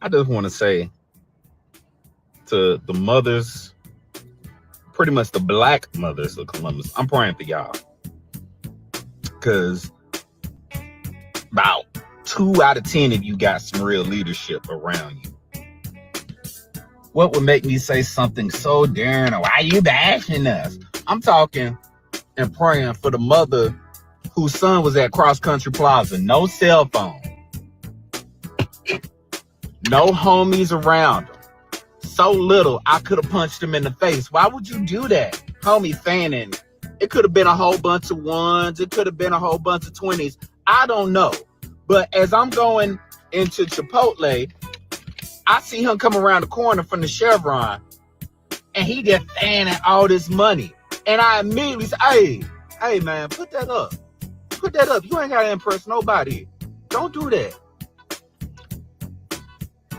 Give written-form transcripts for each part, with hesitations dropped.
I just want to say to the mothers, pretty much the black mothers of Columbus, I'm praying for y'all. Because about 2 out of 10 of you got some real leadership around you. What would make me say something so daring? Why are you bashing us? I'm talking and praying for the mother whose son was at Cross Country Plaza. No cell phone. No homies around him. So little, I could have punched him in the face. Why would you do that? Homie fanning. It could have been a whole bunch of ones. It could have been a whole bunch of 20s. I don't know. But as I'm going into Chipotle, I see him come around the corner from the Chevron, and he just fanning all this money. And I immediately say, hey, man, put that up. Put that up. You ain't got to impress nobody. Don't do that.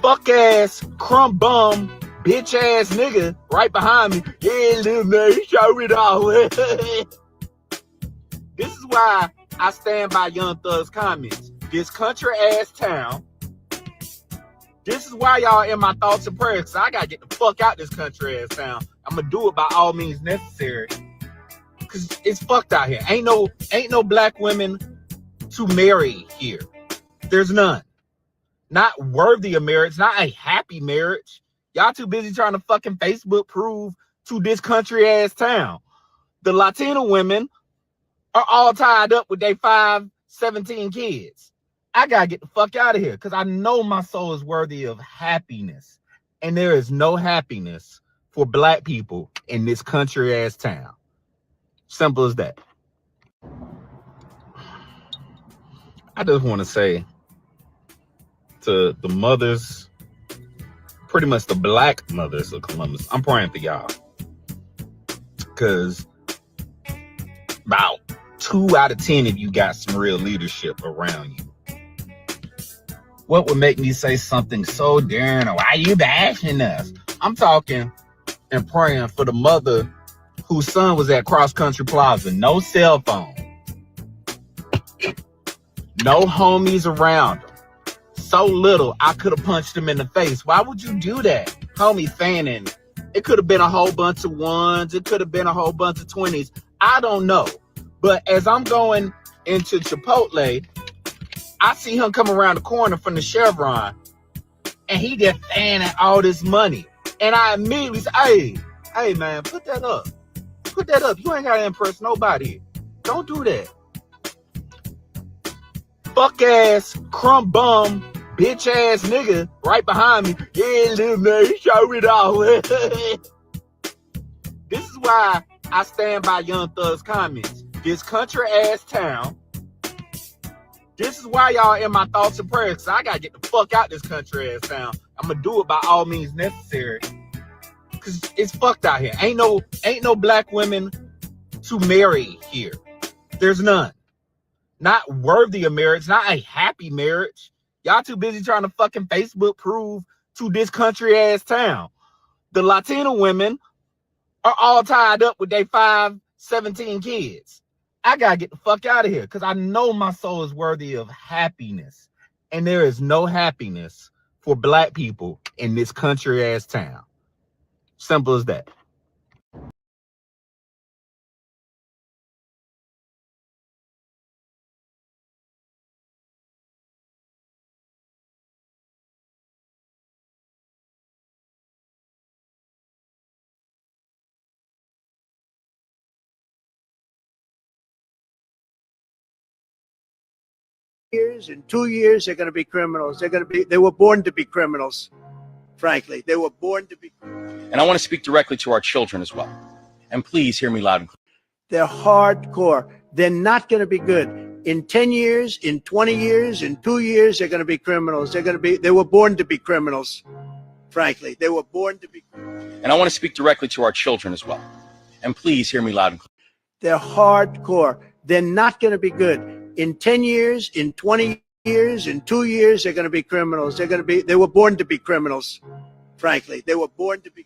Fuck ass, crumb bum, bitch ass nigga right behind me. Yeah, little man, show it all. This is why I stand by Young Thug's comments. This country ass town. This is why y'all in my thoughts and prayers. Cause I gotta get the fuck out this country ass town. I'm gonna do it by all means necessary. Cause it's fucked out here. Ain't no black women to marry here. There's none. Not worthy of marriage, not a happy marriage. Y'all too busy trying to fucking Facebook prove to this country ass town. The Latino women are all tied up with their 17 kids. I gotta get the fuck out of here because I know my soul is worthy of happiness. And there is no happiness for black people in this country ass town. Simple as that. I just want to say to the mothers, pretty much the black mothers of Columbus, I'm praying for y'all. Because about 2 out of 10 of you got some real leadership around you. What would make me say something so daring? Why are you bashing us? I'm talking and praying for the mother whose son was at Cross Country Plaza. No cell phone. No homies around him. So little, I could have punched him in the face. Why would you do that? Homie fanning. It could have been a whole bunch of ones. It could have been a whole bunch of 20s. I don't know. But as I'm going into Chipotle, I see him come around the corner from the Chevron, and he just fanning all this money. And I immediately say, hey, man, put that up. Put that up. You ain't got to impress nobody. Don't do that. Fuck ass, crumb bum, bitch ass nigga right behind me. Yeah, little man, show it all. This is why I stand by Young Thug's comments. This country ass town. This is why y'all in my thoughts and prayers. Cause I gotta get the fuck out this country ass town. I'm gonna do it by all means necessary. Cause it's fucked out here. Ain't no black women to marry here. There's none. Not worthy of marriage, not a happy marriage. Y'all too busy trying to fucking Facebook prove to this country ass town. The Latino women are all tied up with their 17 kids. I gotta get the fuck out of here because I know my soul is worthy of happiness. And there is no happiness for black people in this country ass town. Simple as that. Years, in 2 years, they're going to be criminals. They were born to be criminals, frankly. They were born to be. And I want to speak directly to our children as well. And please hear me loud and clear. They're hardcore. They're not going to be good. In 10 years, in 20 years, in 2 years, they're going to be criminals. They were born to be criminals, frankly. They were born to be. And I want to speak directly to our children as well. And please hear me loud and clear. They're hardcore. They're not going to be good. In 10 years, in 20 years, in 2 years, they're going to be criminals. They were born to be criminals, frankly. They were born to be.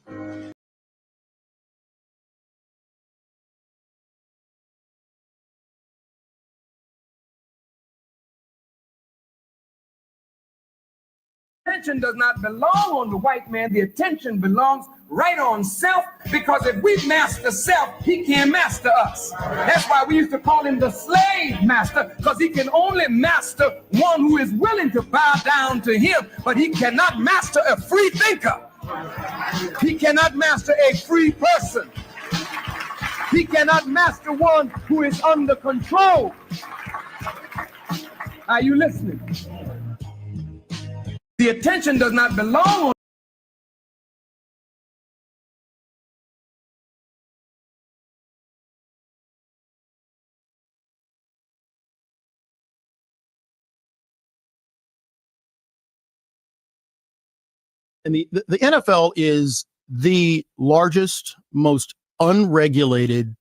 attention does not belong on the white man. The attention belongs right on self, because if we master self, he can't master us. That's why we used to call him the slave master, because he can only master one who is willing to bow down to him, but he cannot master a free thinker. He cannot master a free person. He cannot master one who is under control. Are you listening? The attention does not belong on. And the NFL is the largest, most unregulated,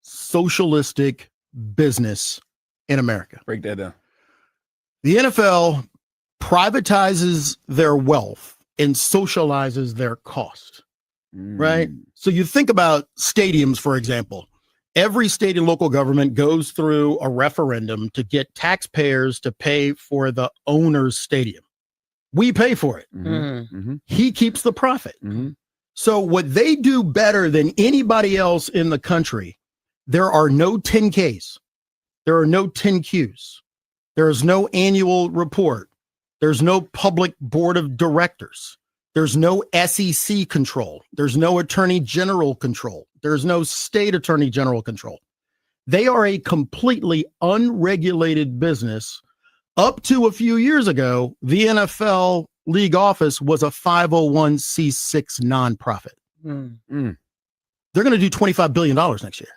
socialistic business in America. Break that down. The NFL privatizes their wealth and socializes their cost, right? So you think about stadiums, for example. Every state and local government goes through a referendum to get taxpayers to pay for the owner's stadium. We pay for it. He keeps the profit. So what they do better than anybody else in the country, there are no 10Ks. There are no 10Qs. There is no annual report. There's no public board of directors. There's no SEC control. There's no attorney general control. There's no state attorney general control. They are a completely unregulated business. Up to a few years ago, the NFL league office was a 501c6 nonprofit. They're going to do $25 billion next year.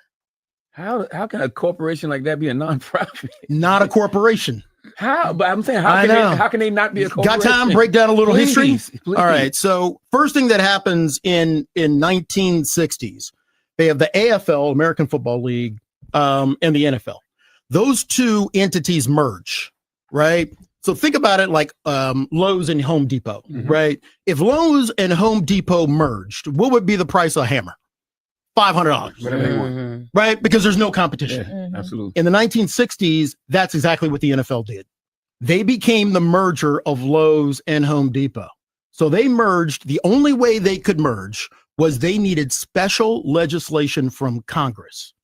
How can a corporation like that be a nonprofit? Not a corporation. How? But I'm saying, how can they not be a corporation? Got time? Break down a little history? Please. All right. So first thing that happens in 1960s, they have the AFL, American Football League, and the NFL. Those two entities merge, right? So think about it like Lowe's and Home Depot, right? If Lowe's and Home Depot merged, what would be the price of a hammer? $500, Whatever they want. right? Because there's no competition. Yeah, absolutely. In the 1960s, that's exactly what the NFL did. They became the merger of Lowe's and Home Depot. So they merged. The only way they could merge was they needed special legislation from Congress,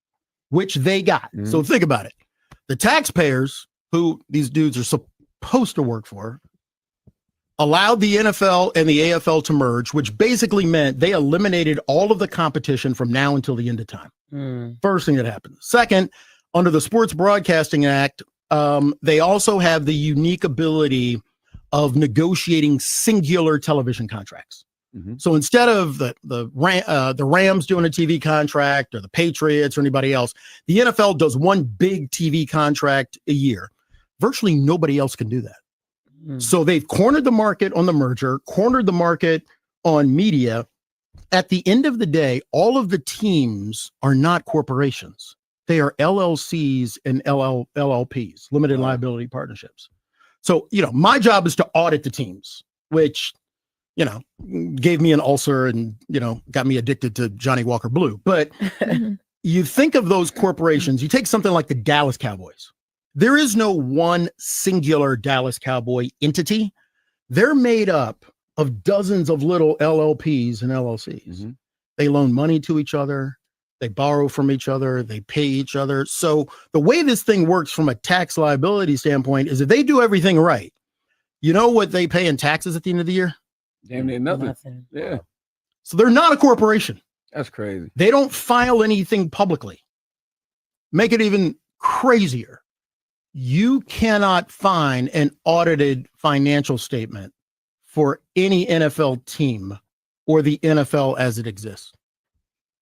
which they got. So think about it. The taxpayers, who these dudes are supposed to work for, allowed the NFL and the AFL to merge, which basically meant they eliminated all of the competition from now until the end of time. First thing that happened. Second, under the Sports Broadcasting Act, they also have the unique ability of negotiating singular television contracts. So instead of the Rams doing a TV contract, or the Patriots or anybody else, the NFL does one big TV contract a year. Virtually nobody else can do that. So they've cornered the market on the merger, cornered the market on media. At the end of the day, all of the teams are not corporations. They are LLCs and LLPs, limited liability partnerships. So, my job is to audit the teams, which, gave me an ulcer and, got me addicted to Johnny Walker Blue. But you think of those corporations, you take something like the Dallas Cowboys. There is no one singular Dallas Cowboy entity. They're made up of dozens of little LLPs and LLCs. They loan money to each other. They borrow from each other. They pay each other. So the way this thing works from a tax liability standpoint is if they do everything right, you know what they pay in taxes at the end of the year? Damn near nothing. Yeah. So they're not a corporation. That's crazy. They don't file anything publicly. Make it even crazier. You cannot find an audited financial statement for any NFL team or the NFL as it exists.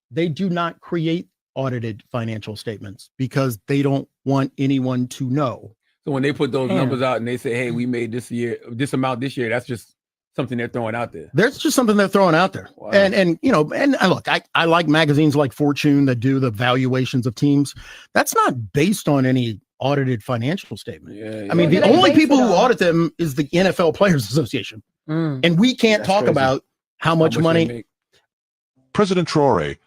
They do not create audited financial statements because they don't want anyone to know. So when they put those numbers out and they say, hey, we made this amount this year, that's just something they're throwing out there. There's just something they're throwing out there. Wow. And look, I like magazines like Fortune that do the valuations of teams. That's not based on any audited financial statement. I mean, the only people who audit them is the NFL Players Association. And we can't talk about how much money. President Traore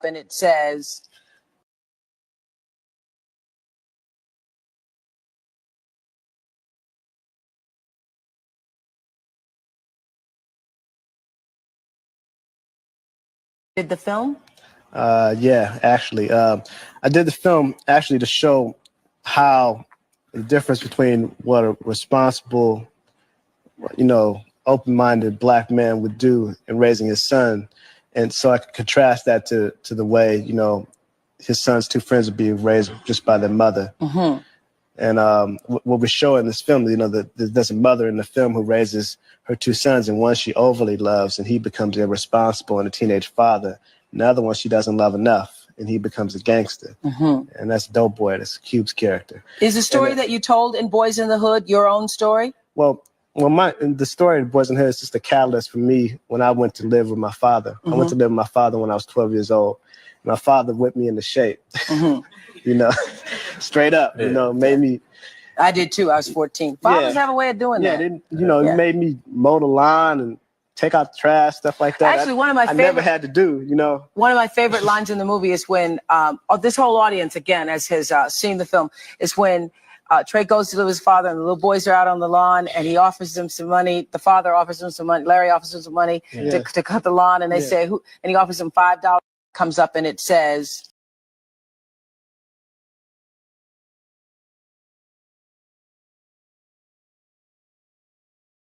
and it says, did the film? Yeah, actually, I did the film actually to show how the difference between what a responsible, open-minded black man would do in raising his son, and so I could contrast that to the way his son's two friends would be raised just by their mother. Mm-hmm. And what we show in this film, there's a mother in the film who raises her two sons, and one she overly loves, and he becomes irresponsible and a teenage father. And the other one she doesn't love enough, and he becomes a gangster. Mm-hmm. And that's Doughboy. That's Cube's character. Is the story that you told in Boys in the Hood your own story? Well, the story of Boys in the Hood is just a catalyst for me when I went to live with my father. Mm-hmm. I went to live with my father when I was 12 years old. My father whipped me into shape. Mm-hmm. Straight up, made me. I did too. I was 14. Fathers have a way of doing that. He made me mow the lawn and take out the trash, stuff like that. Actually, one of my favorite, I never had to do, One of my favorite lines in the movie is when this whole audience, again, as has seen the film, is when Trey goes to live with his father and the little boys are out on the lawn and he offers them some money. The father offers them some money. Larry offers them some money to cut the lawn, and they say, "Who?" And he offers them $5. Comes up and it says,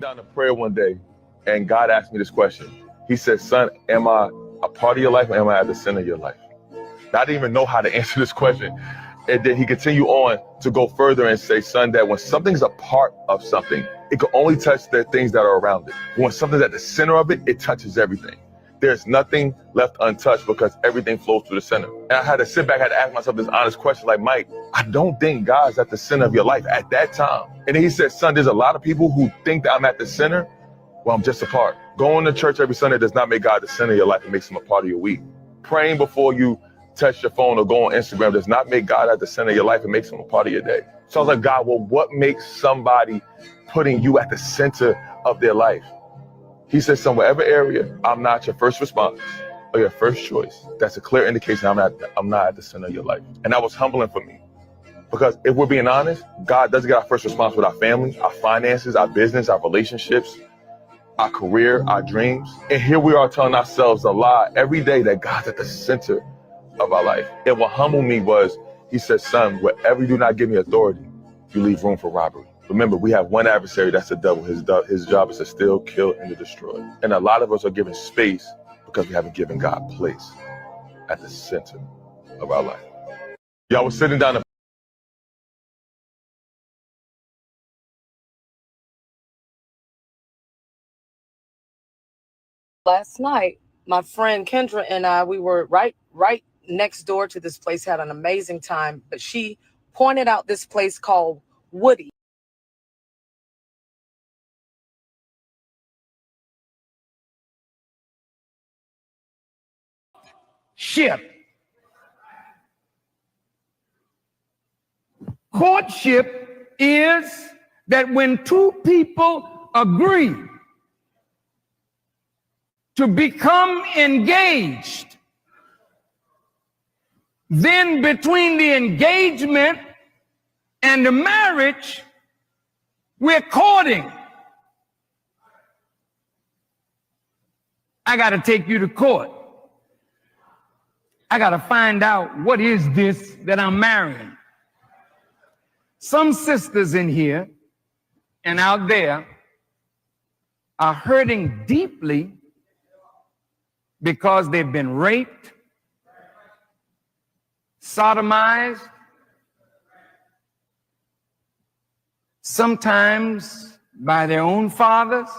down to prayer one day, and God asked me this question. He said, "Son, am I a part of your life, or am I at the center of your life?" I didn't even know how to answer this question. And then he continued on to go further and say, "Son, that when something's a part of something, it can only touch the things that are around it. When something's at the center of it, it touches everything. There's nothing left untouched because everything flows through the center." And I had to sit back, I had to ask myself this honest question, like, Mike, I don't think God's at the center of your life at that time. And then he said, "Son, there's a lot of people who think that I'm at the center. Well, I'm just a part. Going to church every Sunday does not make God the center of your life. It makes him a part of your week. Praying before you touch your phone or go on Instagram does not make God at the center of your life. It makes him a part of your day." So I was like, God, well, what makes somebody putting you at the center of their life? He said, "Son, whatever area I'm not your first response or your first choice, that's a clear indication I'm not at the center of your life." And that was humbling for me. Because if we're being honest, God doesn't get our first response with our family, our finances, our business, our relationships, our career, our dreams. And here we are telling ourselves a lie every day that God's at the center of our life. And what humbled me was, he said, "Son, wherever you do not give me authority, you leave room for robbery." Remember, we have one adversary, that's the devil. His job is to steal, kill, and to destroy. And a lot of us are given space because we haven't given God place at the center of our life. Y'all was sitting down. Last night, my friend Kendra and I, we were right next door to this place, had an amazing time. But she pointed out this place called Woody. Courtship is that when two people agree to become engaged, then between the engagement and the marriage, we're courting. I got to take you to court. I got to find out, what is this that I'm marrying? Some sisters in here and out there are hurting deeply because they've been raped, sodomized, sometimes by their own fathers,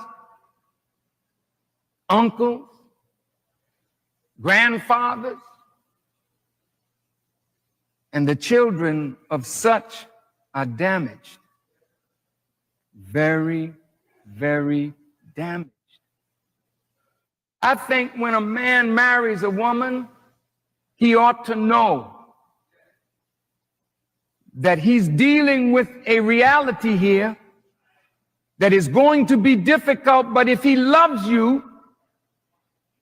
uncles, grandfathers, and the children of such are damaged, very, very damaged. I think when a man marries a woman, he ought to know that he's dealing with a reality here that is going to be difficult, but if he loves you,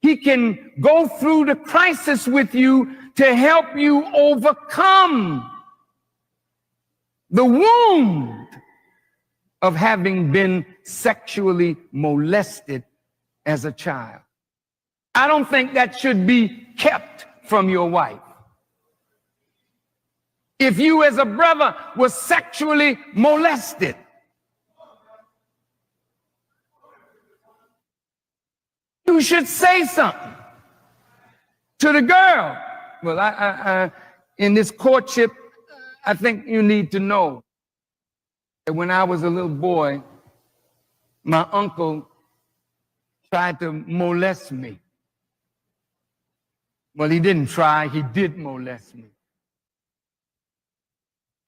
He can go through the crisis with you to help you overcome the wound of having been sexually molested as a child. I don't think that should be kept from your wife. If you as a brother was sexually molested, you should say something to the girl. Well, I in this courtship, I think you need to know that when I was a little boy, my uncle tried to molest me. Well, he didn't try, he did molest me.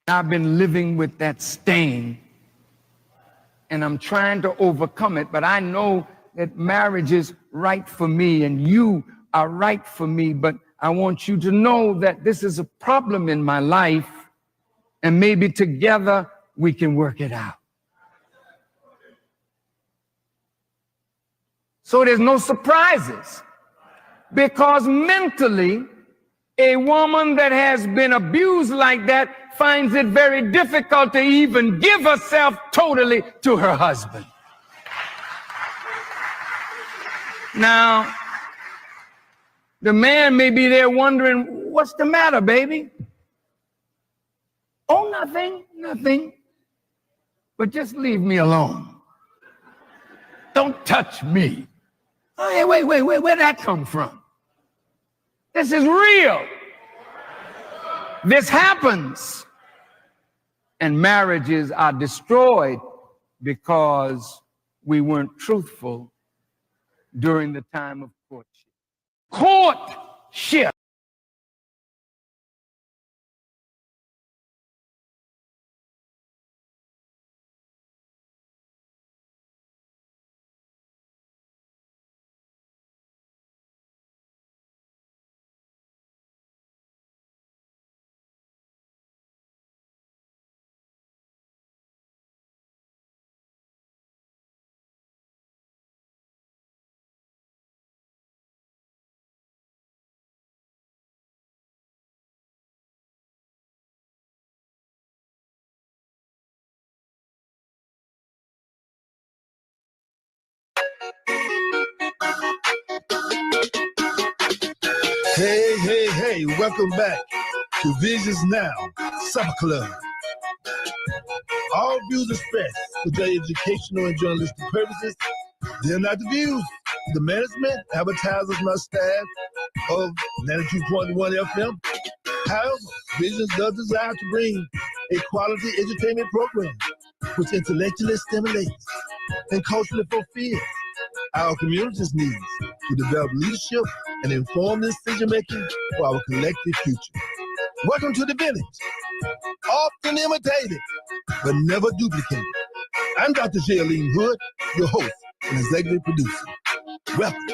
I've been living with that stain, and I'm trying to overcome it, but I know that marriage is right for me, and you are right for me, but I want you to know that this is a problem in my life, and maybe together we can work it out. So there's no surprises, because mentally, a woman that has been abused like that finds it very difficult to even give herself totally to her husband. Now, the man may be there wondering, what's the matter, baby? Oh, nothing. But just leave me alone. Don't touch me. Oh, hey, wait, where'd that come from? This is real. This happens. And marriages are destroyed because we weren't truthful during the time of courtship. Courtship. Hey, welcome back to Visions Now Supper Club. All views expressed for their educational and journalistic purposes, they're not the views of the management, advertisers, nor staff of 92.1 FM. However, Visions does desire to bring a quality entertainment program which intellectually stimulates and culturally fulfills our community's needs to develop leadership and informed decision-making for our collective future. Welcome to the village. Often imitated, but never duplicated. I'm Dr. Shailene Hood, your host and executive producer. Welcome.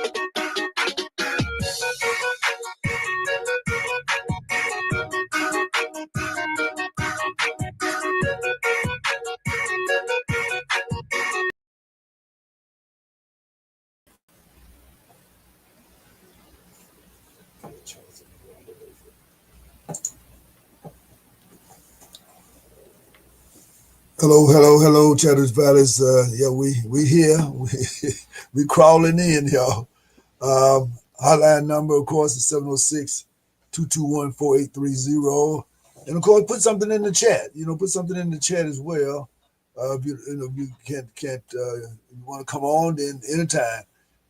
Hello, Chatters Valleys. Yeah, we here. We crawling in, y'all. Hotline number, of course, is 706-221-4830. And of course, put something in the chat. Put something in the chat as well. If you can't you want to come on, then anytime.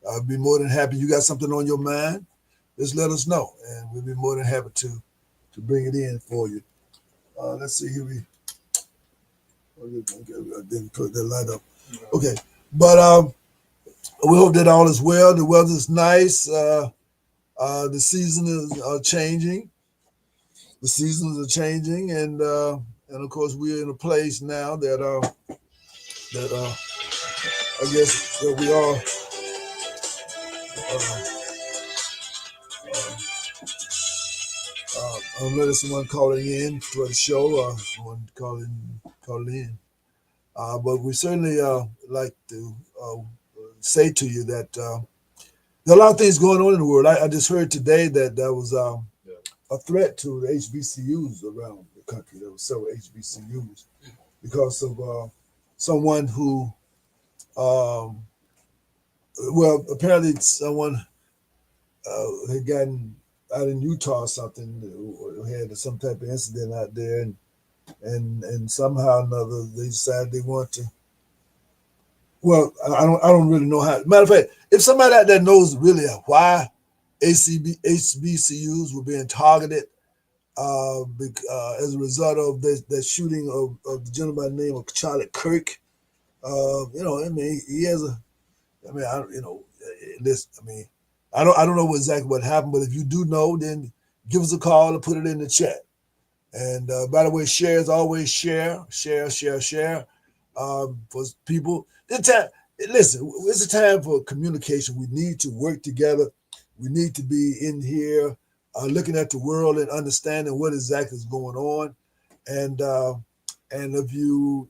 I'll be more than happy. You got something on your mind, just let us know, and we'll be more than happy to bring it in for you. Let's see here. I didn't put that light up. Okay, but we hope that all is well. The weather's nice. The seasons are changing. The seasons are changing, and of course we're in a place now that I guess that we are. I'm letting someone calling in for the show. Someone calling in. But we certainly like to say to you that there are a lot of things going on in the world. I just heard today that there was a threat to the HBCUs around the country. There were several HBCUs because of someone who, apparently someone had gotten out in Utah or something, or had some type of incident out there, and somehow or another they decided they want to. Well, I don't really know how. Matter of fact, if somebody out there knows really why HBCUs were being targeted as a result of the shooting of the gentleman by the name of Charlie Kirk, he has a. I don't know exactly what happened, but if you do know, then give us a call or put it in the chat. And by the way, shares always share for people. Listen, it's a time for communication. We need to work together. We need to be in here looking at the world and understanding what exactly is going on. And if you're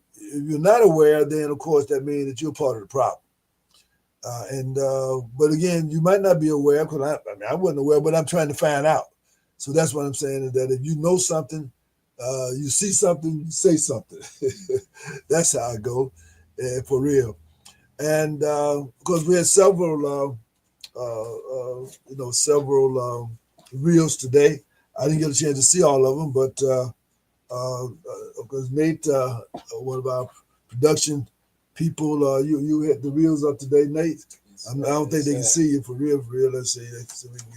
not aware, then of course that means that you're part of the problem. But again, you might not be aware because I wasn't aware, but I'm trying to find out. So that's what I'm saying, is that if you know something, you see something, say something. That's how I go, for real. And because we had several reels today. I didn't get a chance to see all of them, but because Nate, one of our production people, you hit the reels up today, Nate. I don't think they can see you for real. Let's see.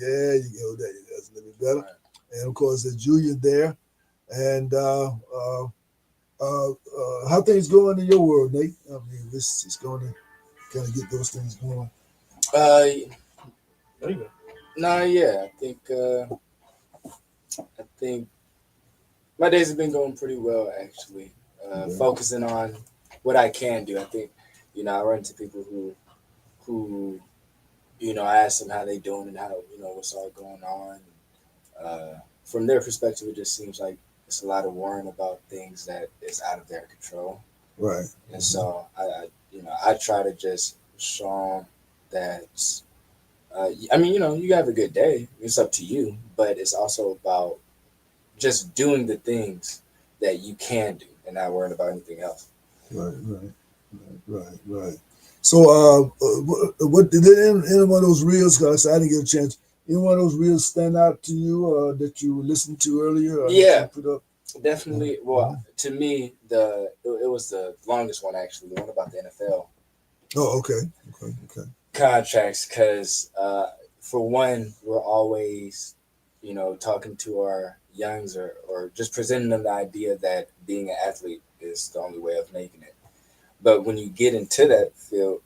Yeah, you go. That's a little bit better. And of course, there's Julia there. And how things going in your world, Nate? I mean, this is going to kind of get those things going. There you go. I think my days have been going pretty well, actually. Focusing on what I can do. I think, I run into people who I ask them how they doing and how, what's all going on. From their perspective, it just seems like it's a lot of worrying about things that is out of their control. Right. And so I try to just show them that, you have a good day. It's up to you, but it's also about just doing the things that you can do and not worrying about anything else. Right. So, what did any one of those reels? Because I didn't get a chance. Any one of those reels stand out to you that you listened to earlier? Yeah, put up? Definitely. Well, to me, it was the longest one actually. The one about the NFL. Oh, okay. Contracts, because for one, we're always, talking to our youngs or just presenting them the idea that being an athlete is the only way of making it. But when you get into that field,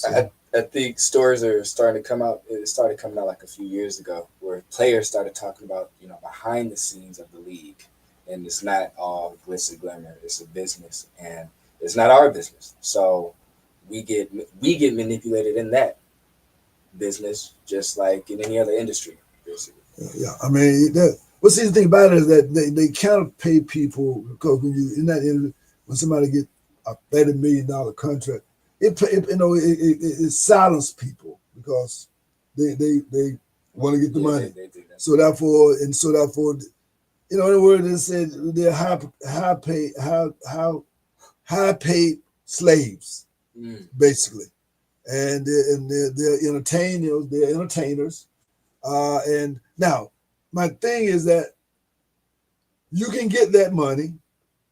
I think stories are starting to come out. It started coming out like a few years ago, where players started talking about, behind the scenes of the league, and it's not all glitz and glamour. It's a business, and it's not our business. So we get manipulated in that business, just like in any other industry, basically. Yeah, I mean, what's the thing about it is that they can't pay people, because when somebody gets a $30 million contract, it silences people because they want to get the money. They so therefore, in other words, they said they're high paid slaves, basically, and they're entertainers. And now, my thing is that you can get that money.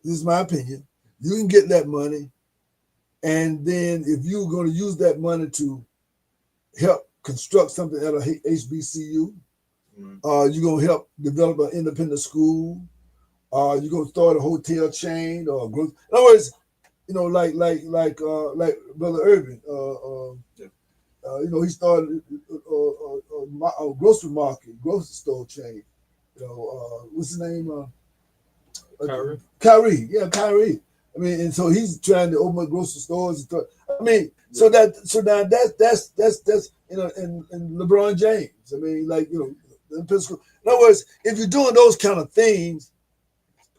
This is my opinion. You can get that money, and then if you're going to use that money to help construct something at a HBCU, you're going to help develop an independent school, you're going to start a hotel chain or a group. In other words, like Brother Irvin, he started a grocery store chain. What's his name? Kyrie. Yeah, Kyrie. I mean, and so he's trying to open up grocery stores. I mean, so now that's and LeBron James. I mean, in other words, if you're doing those kind of things,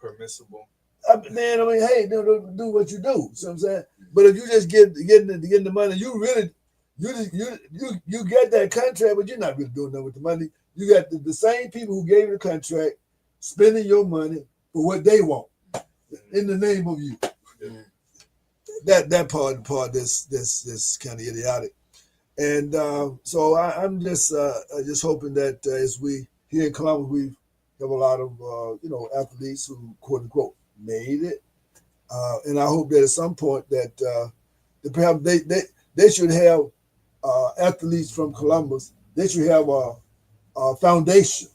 permissible. Then hey, do what you do. You know what I'm saying? But if you just getting the money, you You get that contract, but you're not really doing nothing with the money. You got the same people who gave you the contract spending your money for what they want in the name of you. That part that's kind of idiotic. And so I'm just hoping that as we here in Columbus, we have a lot of athletes who quote unquote made it, and I hope that at some point that perhaps they should have athletes from Columbus. They should have a foundation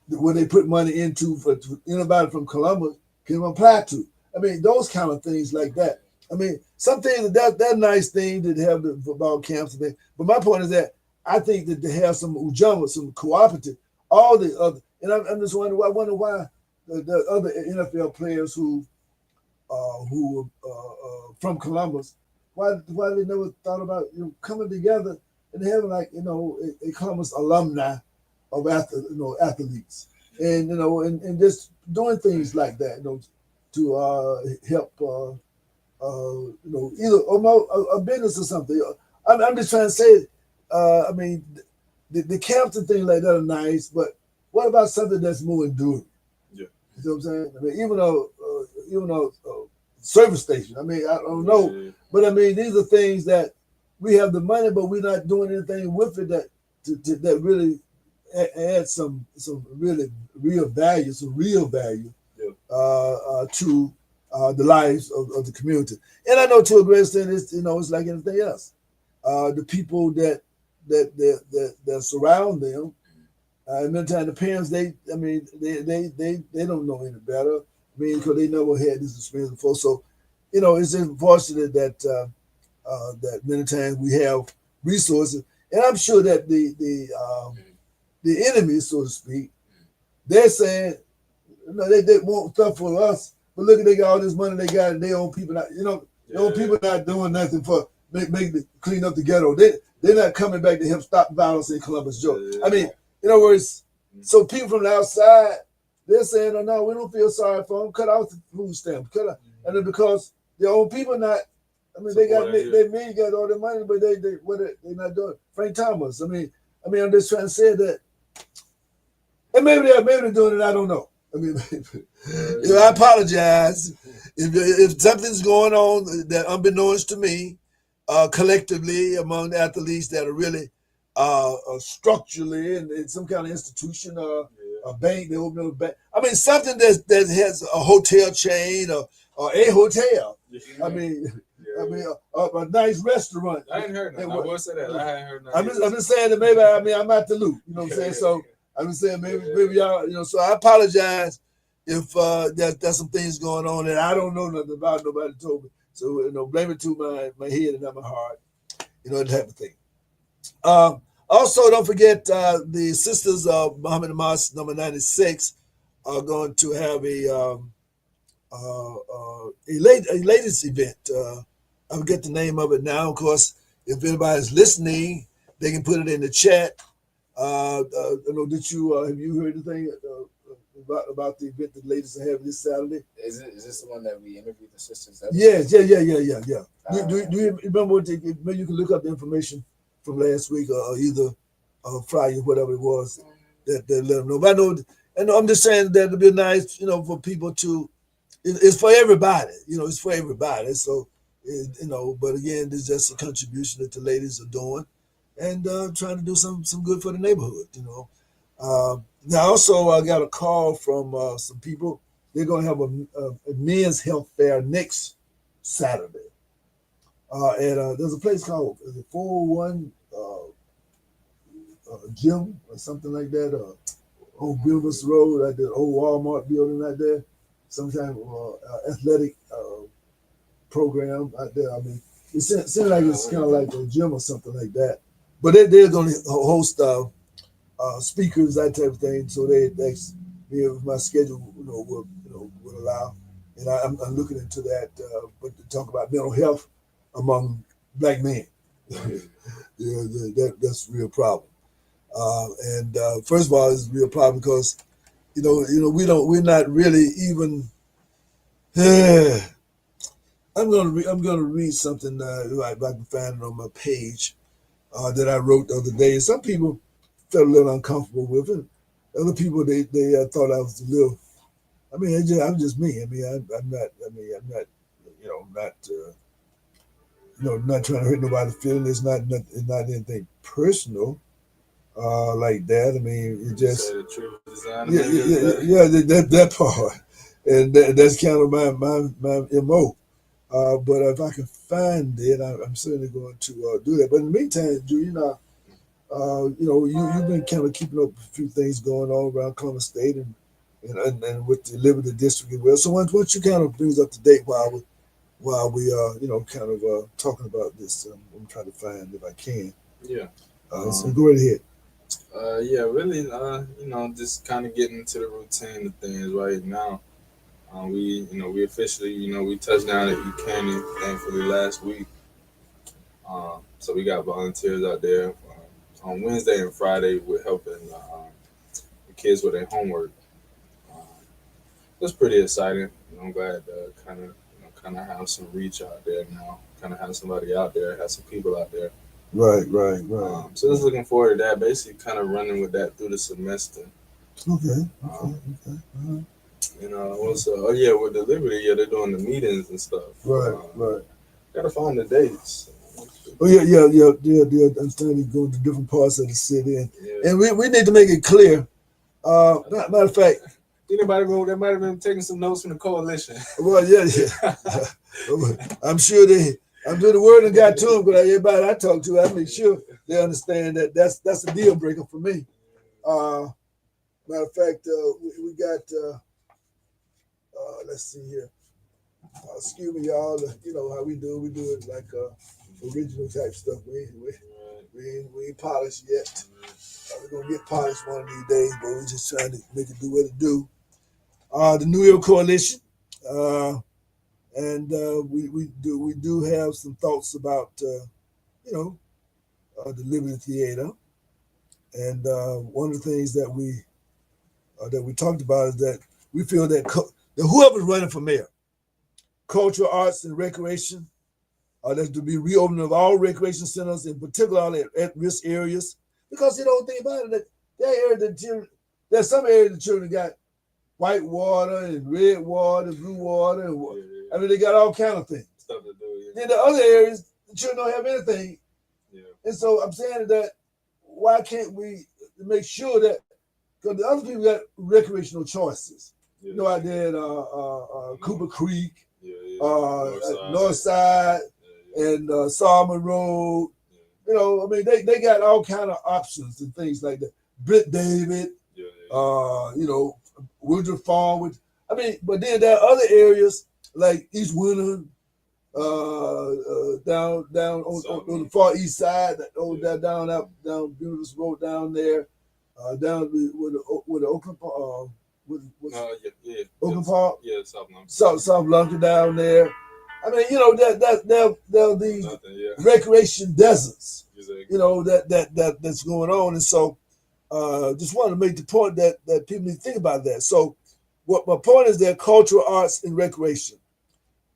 where they put money into for anybody from Columbus can apply to. I mean, those kind of things like that. I mean, some things that nice thing to have the football camps and things. But my point is that I think that to have some ujama, some cooperative, all the other, and I'm just wondering. I wonder why the other NFL players who were from Columbus, why they never thought about coming together and having like a Columbus alumni of athletes, and and just doing things like that, to help. Either a business or something. I'm just trying to say, I mean, the camps and things like that are nice, but what about something that's more enduring? Yeah. You know what I'm saying? I mean, even though service station. I mean, I don't know, but I mean, these are things that we have the money, but we're not doing anything with it that really add some really real value, to the lives of the community. And I know to a great extent, it's like anything else. The people that surround them, and many times the parents, they don't know any better. I mean, because they never had this experience before. So, it's unfortunate that that many times we have resources, and I'm sure that the enemy, so to speak, they're saying, they want stuff for us. But look, they got all this money they got, and their own people not, their own people not doing nothing for clean up the ghetto. They're not coming back to help stop violence in Columbus, Georgia. I mean, in other words, so people from the outside, they're saying, "Oh no, we don't feel sorry for them. Cut out the food stamps, cut out." And then because their own people not, I mean, they got all the money, but they're not doing. Frank Thomas. I mean, I'm just trying to say that, and maybe they're doing it. I don't know. I mean, I apologize if something's going on that unbeknownst to me, collectively among the athletes that are really structurally in some kind of institution or a bank. They open a bank. I mean, something that has a hotel chain or a hotel. I mean, a nice restaurant. I ain't heard that. I will say that. I ain't heard that. I'm just saying that maybe I'm at the loop. You know what I'm saying? So. I'm saying maybe y'all, so I apologize if there's some things going on that I don't know nothing about. Nobody told me. So blame it to my head and not my heart. That type of thing. Also, don't forget the Sisters of Muhammad Mosque number 96 are going to have a latest event. I forget the name of it now. Of course, if anybody's listening, they can put it in the chat. Did you have you heard anything about the event that the ladies are having this Saturday? Is this the one that we interviewed the sisters? Yeah. Do you remember maybe you can look up the information from last week or either Friday, whatever it was that let them know. But I know, and I'm just saying that it'd be nice, for people to. It's for everybody, it's for everybody. So, but again, it's just a contribution that the ladies are doing. And trying to do some good for the neighborhood, Now, also, I got a call from some people. They're going to have a men's health fair next Saturday. And there's a place called 401 Gym or something like that, on Bilvis Road, at the old Walmart building right there. Some kind of athletic program out there. I mean, it seems like it's kind of like a gym or something like that. But they're going to host speakers, that type of thing. So that's if my schedule, will allow. And I'm looking into that, but to talk about mental health among Black men, that's a real problem. And first of all, it's a real problem because we're not really even. I'm gonna read something if I can find it on my page that I wrote the other day. And some people felt a little uncomfortable with it. Other people they thought I was a little. I mean, I'm just me. I mean, I'm not. I mean, I'm not. You know, not trying to hurt nobody's feelings. It's not anything personal like that. I mean, it just that part, and that's kind of my MO. But if I can find it, I'm certainly going to do that. But in the meantime, Drew, you've been kind of keeping up with a few things going on around Columbus State and with the Liberty District as well. So why don't you kind of bring us up to date while we kind of talking about this? I'm trying to find if I can. Yeah. So go right ahead. Yeah, really, just kind of getting into the routine of things right now. We officially, we touched down at Buchanan, thankfully, last week. So we got volunteers out there on Wednesday and Friday. We're helping the kids with their homework. It's pretty exciting. I'm glad to kind of have some reach out there now. Kind of have somebody out there, have some people out there. Right. So just looking forward to that. Basically, kind of running with that through the semester. Okay. Also, with the Liberty, they're doing the meetings and stuff. Right. Gotta find the dates. Oh yeah. I'm starting to go to different parts of the city, and we need to make it clear. Matter of fact, anybody that might have been taking some notes from the coalition. Well, yeah. I'm sure the word got to them, but everybody I talk to, I make sure they understand that that's a deal breaker for me. Matter of fact, we got. Let's see here. Excuse me, y'all. You know how we do. We do it like original type stuff. We ain't polished yet. We're gonna get polished one of these days, but we're just trying to make it do what it do. The New York Coalition, and we do have some thoughts about the Liberty Theater, and one of the things that we talked about is that we feel that whoever's running for mayor, cultural, arts, and recreation, there's to be reopening of all recreation centers, in particular all at-risk areas, because think about it, there's some areas the children got white water and red water, blue water, I mean they got all kind of things. Stuff to do. Then the other areas the children don't have anything, and so I'm saying that why can't we make sure that because the other people got recreational choices. Out there at Cooper Creek, Northside, and Salmon Road. They got all kind of options and things like that. Britt David, Woodruff Farm. But then there are other areas like East Winter, down on the far east side, down Beautiful Road down there, down with the Oakland Park. Oakland Park, South London down there. There are these recreation deserts, that's going on, and so just wanted to make the point that people need to think about that. So, what my point is that cultural, arts, and recreation.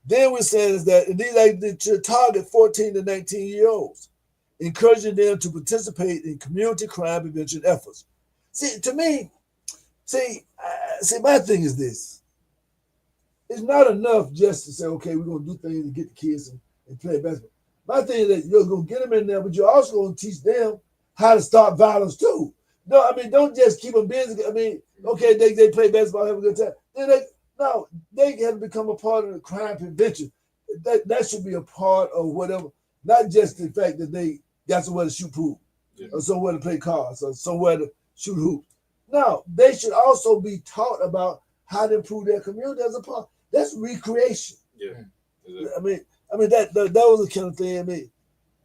Then we're saying is that these like to target 14 to 19-year-olds, encouraging them to participate in community crime prevention efforts. See, my thing is this. It's not enough just to say, okay, we're going to do things to get the kids and play basketball. My thing is that you're going to get them in there, but you're also going to teach them how to stop violence too. No, don't just keep them busy. Okay, they play basketball, have a good time. They have to become a part of the crime prevention. That should be a part of whatever, not just the fact that they got somewhere to shoot pool or somewhere to play cards or somewhere to shoot hoops. No, they should also be taught about how to improve their community as a part. That's recreation. Yeah. That was the kind of thing.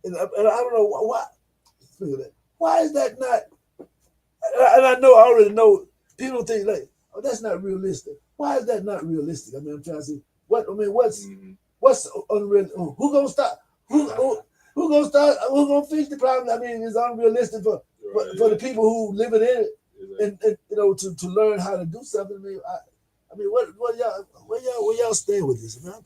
And I don't know why. Why is that not? And I already know people think like, oh, that's not realistic. Why is that not realistic? I'm trying to see what's unreal? Who gonna stop? Who gonna start? Who gonna fix the problem? It's unrealistic for the people who live in it. And to learn how to do something. Where y'all stand with this, man?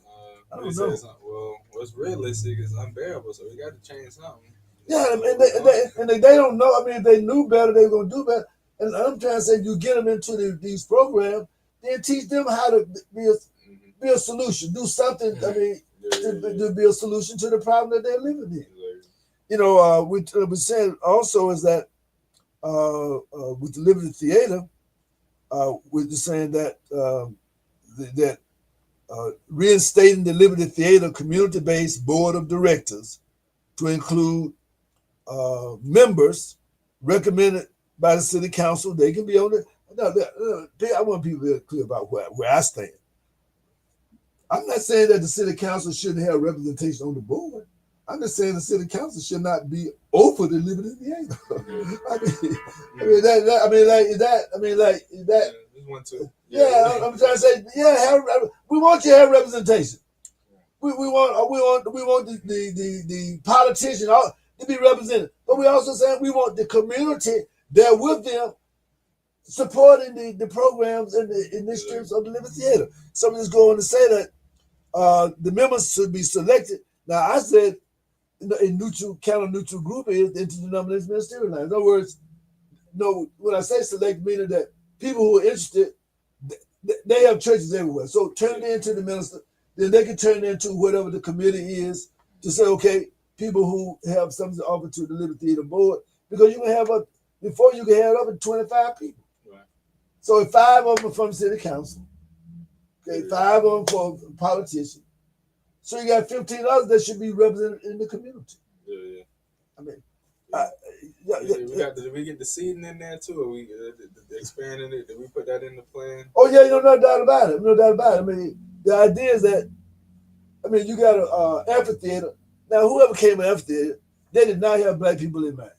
I They don't say know. something, well, what's realistic is unbearable, so we got to change something. Yeah, and they don't know. I mean, if they knew better, they were gonna do better. And I'm trying to say, you get them into these programs, then teach them how to be a solution, do something. I mean, to be a solution to the problem that they're living in. You know, we said also is that with the Liberty Theater, we're just saying that reinstating the Liberty Theater community-based board of directors to include members recommended by the city council. They can be on it. I want people to be clear about where I stand. I'm not saying that the city council shouldn't have representation on the board. I'm just saying the city council should not be over the Liberty Theater. I'm trying to say, we want you to have representation. We want the politician to be represented, but we also saying we want the community there with them, supporting the programs and the initiatives of the Liberty Theater. Somebody's going to say that the members should be selected. Now, I said a counter-neutral group is the interdenominational ministerial line. In other words, when I say select, meaning that people who are interested, they have churches everywhere. So turn it into the minister, then they can turn it into whatever the committee is to say, okay, people who have something to offer to the Liberty Theater board, because you can have before you can have up to 25 people. Right. So if 5 of them are from city council, okay, 5 of them for politicians. So you got 15 others that should be represented in the community. Yeah. I mean, did we get the seeding in there too? Or we the expanding it? Did we put that in the plan? Oh yeah, no doubt about it. No doubt about it. I mean, the idea is that, you got an amphitheater. Now, whoever came to amphitheater, they did not have black people in mind.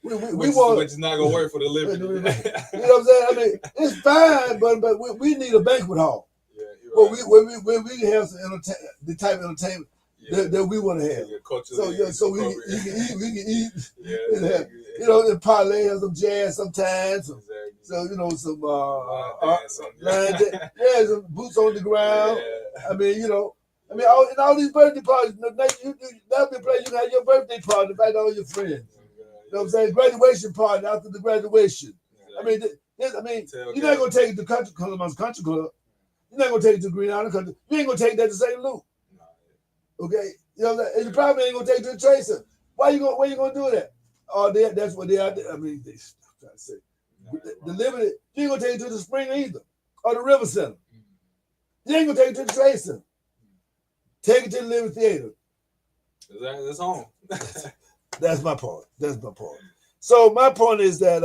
Which is not gonna work for the Liberty. You know what I'm saying? I mean, it's fine, but we need a banquet hall. Where we can have the type of entertainment that we want to have. So we can eat. And parlay and some jazz sometimes. So some some boots on the ground. All these birthday parties. That'll be a place you can have your birthday party, invite all your friends. You know what I'm saying? Graduation party after the graduation. You're not gonna take it to Country Club. You're not gonna take it to Green Island Country. You ain't gonna take that to St. Luke. Okay, and you probably ain't gonna take it to Tracy. Where you gonna do that? That's what they are. They trying to say the Liberty. You ain't gonna take it to the Spring either, or the River Center. You ain't gonna take it to the Trade Center. Take it to the Liberty Theater. That's home. That's my point. So my point is that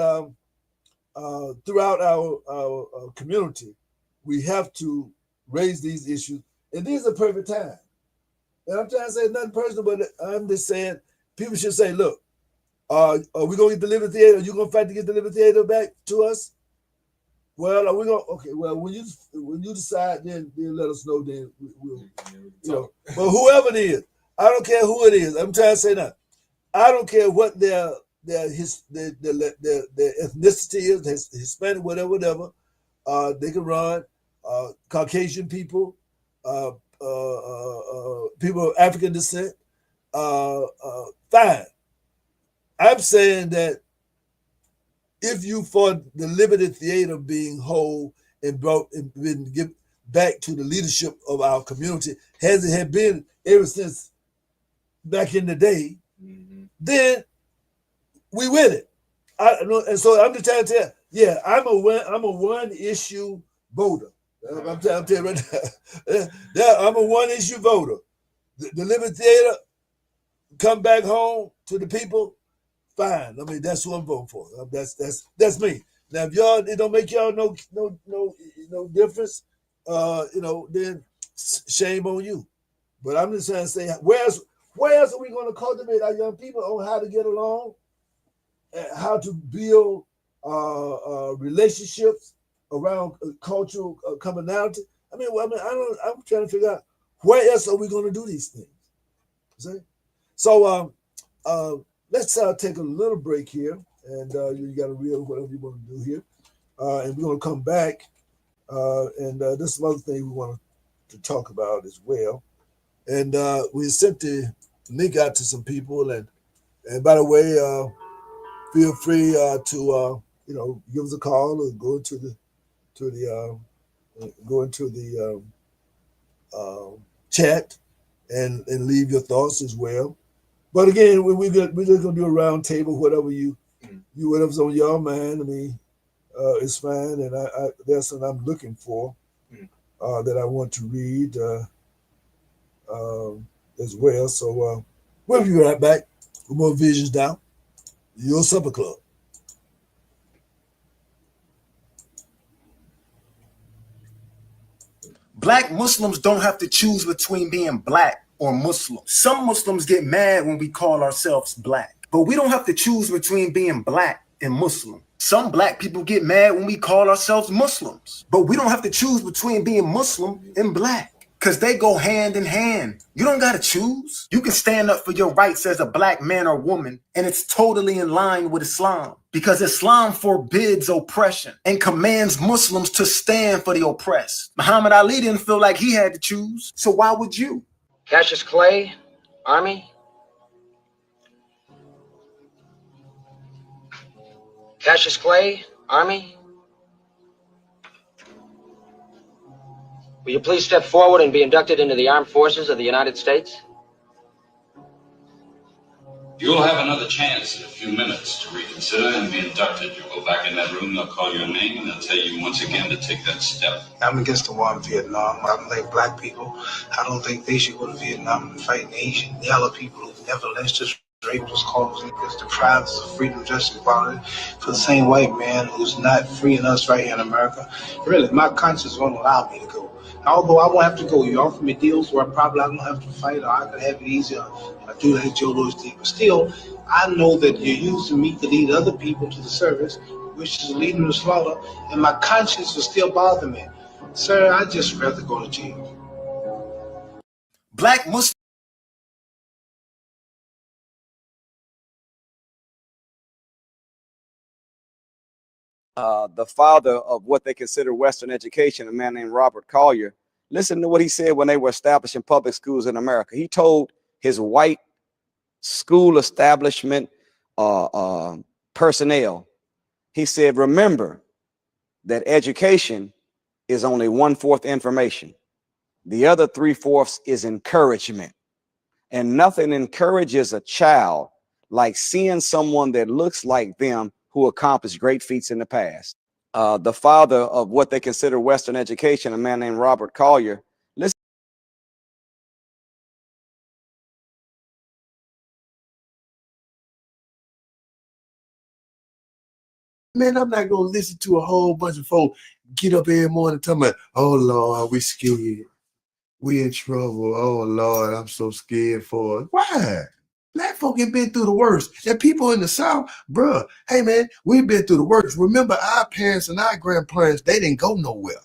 throughout our community, we have to raise these issues, and these are perfect time. And I'm trying to say nothing personal, but I'm just saying people should say, look, are we gonna get the Liberty Theater? Are you gonna fight to get the Liberty Theater back to us? Well, are we gonna? Okay, well, when you decide, then let us know. Then we'll. But whoever it is, I don't care who it is. I'm trying to say that. I don't care what their ethnicity is, Hispanic, whatever. They can run. Caucasian people, people of African descent. Fine. I'm saying that if you, for the Liberty Theater being whole and been given back to the leadership of our community, as it had been ever since back in the day, then we with it. And so I'm just trying to tell you, I'm a one issue voter. I'm telling you right now, I'm a one issue voter. The Liberty Theater come back home to the people. Fine. That's who I'm voting for. That's me. Now, if y'all, it don't make y'all no difference, then shame on you. But I'm just trying to say, where else are we going to cultivate our young people on how to get along, how to build relationships around cultural commonality? I'm trying to figure out where else are we going to do these things. See? So let's take a little break here, and you got to read whatever you want to do here, and we're going to come back, and there's some other thing we want to to talk about as well. And we sent the link out to some people. And by the way, feel free to give us a call or go into the chat and leave your thoughts as well. But again, we're just gonna do a round table, whatever's on your mind. I mean, it's fine, and I that's what I'm looking for that I want to read as well. So we'll be right back with more Visions Now, your supper club. Black Muslims don't have to choose between being black or Muslim. Some Muslims get mad when we call ourselves black, but we don't have to choose between being black and Muslim. Some black people get mad when we call ourselves Muslims, but we don't have to choose between being Muslim and black, because they go hand in hand. You don't got to choose. You can stand up for your rights as a black man or woman, and it's totally in line with Islam, because Islam forbids oppression and commands Muslims to stand for the oppressed. Muhammad Ali didn't feel like he had to choose, so why would you? Cassius Clay, Army. Cassius Clay, Army. Will you please step forward and be inducted into the Armed Forces of the United States? You'll have another chance in a few minutes to reconsider and be inducted. You'll go back in that room, they'll call your name, and they'll tell you once again to take that step. I'm against the war in Vietnam. I don't think black people, I don't think they should go to Vietnam and fight Asian yellow people who never lynched us, raped us, called us niggas, deprived us of freedom, justice, equality, for the same white man who's not freeing us right here in America. Really, my conscience won't allow me to go. Although I won't have to go, you offer me deals where probably I don't have to fight, or I could have it easier. I do like Joe Louis did. But still, I know that you're using me to lead other people to the service, which is leading to slaughter, and my conscience will still bother me. Sir, I'd just rather go to jail. Black Muslims. The father of what they consider Western education, a man named Robert Collier, listen to what he said when they were establishing public schools in America. He told his white school establishment personnel, he said, remember that education is only 1/4 information. The other 3/4 is encouragement. And nothing encourages a child like seeing someone that looks like them who accomplished great feats in the past. The father of what they consider Western education, a man named Robert Collier, listen. Man, I'm not gonna listen to a whole bunch of folks get up every morning talking about, oh Lord, we scared. We in trouble. Oh Lord, I'm so scared for it. Why? Black folk have been through the worst. And people in the South, bruh, hey man, we've been through the worst. Remember our parents and our grandparents, they didn't go nowhere.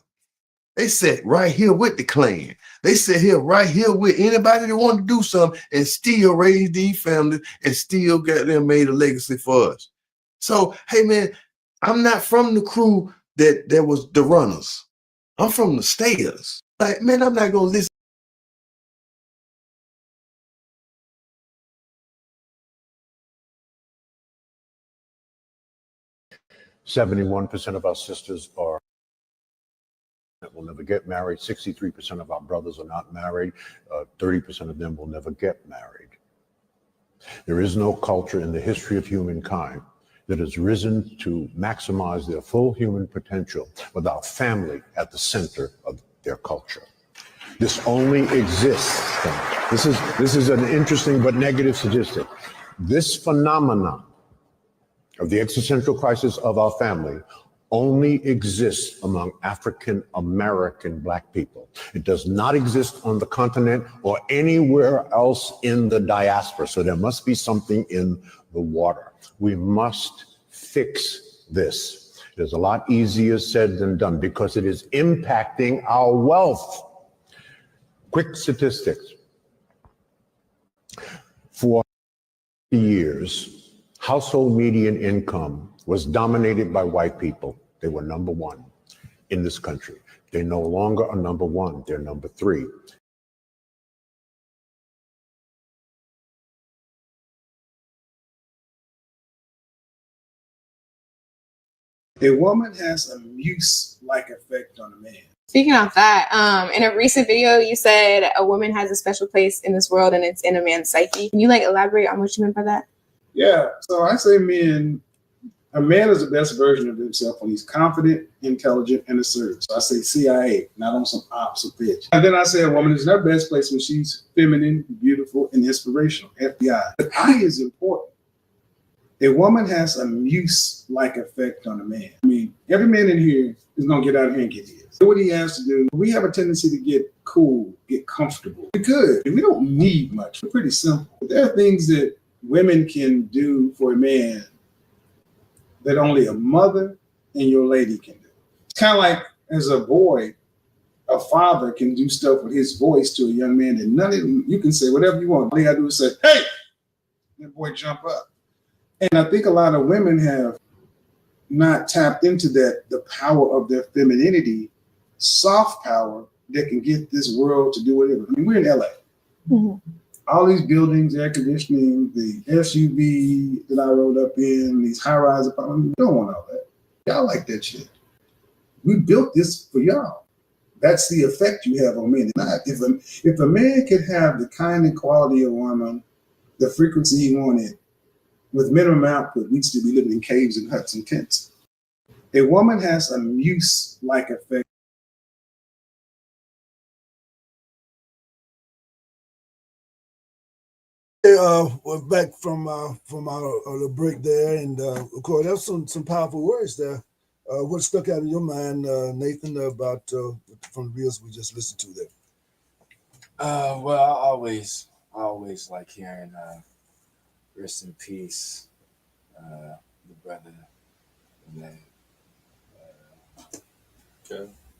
They sat right here with the Klan. They sat here right here with anybody that wanted to do something and still raised these families and still got them made a legacy for us. So, hey man, I'm not from the crew that was the runners. I'm from the stayers. Like, man, I'm not gonna listen. 71% of our sisters are will never get married. 63% of our brothers are not married. 30% of them will never get married. There is no culture in the history of humankind that has risen to maximize their full human potential without family at the center of their culture. This only exists. This is an interesting but negative statistic. This phenomenon of the existential crisis of our family only exists among African American Black people. It does not exist on the continent or anywhere else in the diaspora. So there must be something in the water. We must fix this. It is a lot easier said than done because it is impacting our wealth. Quick statistics. For years, household median income was dominated by white people. They were number one. in this country. They no longer are number one, they're number three. A woman has a muse-like effect on a man. Speaking of that, in a recent video, you said a woman has a special place in this world and it's in a man's psyche. Can you like elaborate on what you meant by that? Yeah, so I say a man is the best version of himself when he's confident, intelligent, and assertive. So I say CIA, not on some ops or bitch. And then I say a woman is in her best place when she's feminine, beautiful, and inspirational. FBI. The I is important. A woman has a muse-like effect on a man. I mean, every man in here is gonna get out here and get his. Do what he has to do. We have a tendency to get cool, get comfortable. We're good. We don't need much. We're pretty simple. But there are things that women can do for a man that only a mother and your lady can do. It's kind of like as a boy, a father can do stuff with his voice to a young man that none of them, you can say whatever you want. All you gotta do is say, hey, that boy jump up. And I think a lot of women have not tapped into that, the power of their femininity, soft power that can get this world to do whatever. I mean, we're in LA. Mm-hmm. All these buildings, air conditioning, the SUV that I rode up in, these high-rise apartments, we don't want all that. Y'all like that shit. We built this for y'all. That's the effect you have on men. If a man could have the kind and quality of woman, the frequency he wanted, with minimum output, we'd still be living in caves and huts and tents. A woman has a muse-like effect. We're back from our break there, and of course, there's some powerful words there. What stuck out in your mind, Nathan, about from the reels we just listened to there? Well, I always like hearing rest in peace, the brother,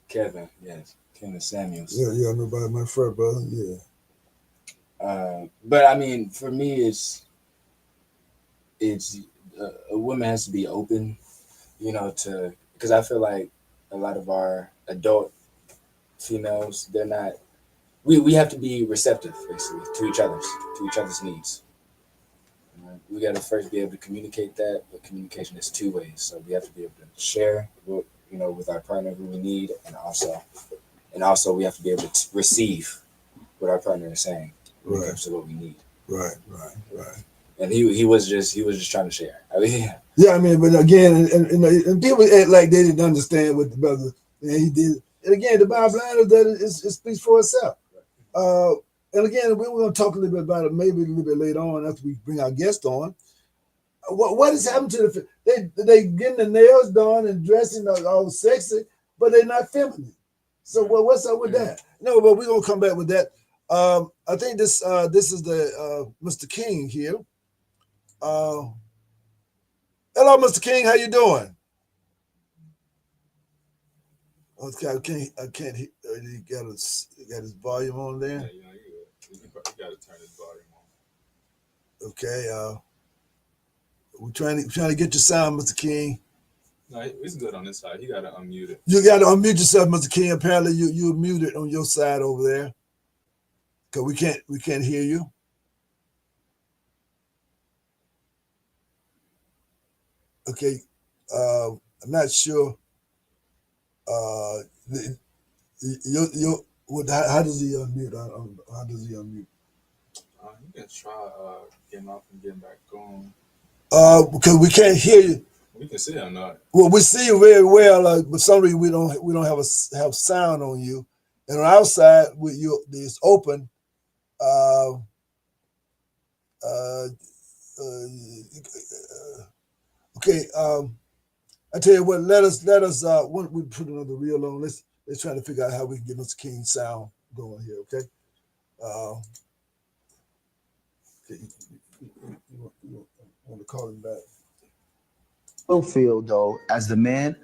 Kevin, yes, Kevin Samuels. Yeah, I know about my friend, brother, yeah. But I mean, for me, it's a woman has to be open, to, because I feel like a lot of our adult females, they're not. We have to be receptive, basically, to each other's needs. We got to first be able to communicate that, but communication is two ways. So we have to be able to share, with our partner who we need, and also we have to be able to receive what our partner is saying. When it comes to what we need. Right. And he was just trying to share. I mean, yeah, I mean, but again, and people act like they didn't understand what the brother and he did. And again, the bottom line is that it speaks for itself. And again, we're going to talk a little bit about it, maybe a little bit later on after we bring our guest on. What has happened to they getting the nails done and dressing all sexy, but they're not feminine. So what's up with that? No, but we're gonna come back with that. I think this is the Mr. King here. Hello, Mr. King. How you doing? Okay, I can't. He got his volume on there. Yeah, you got to turn his volume on. Okay. We're trying to get your sound, Mr. King. No, it's good on this side. You got to unmute it. You got to unmute yourself, Mr. King. Apparently, you're muted on your side over there. Cause we can't hear you. Okay, I'm not sure. How does he unmute? How does he unmute? You can try getting off and getting back on. Because we can't hear you. We can see or not. Well, we see you very well. But for some reason we don't have sound on you, and on our side it's open. Okay. I tell you what. Let us. When we put another reel on, let's try to figure out how we can get Mr. King's sound going here. Okay. You want to call him back? I feel though, as the man,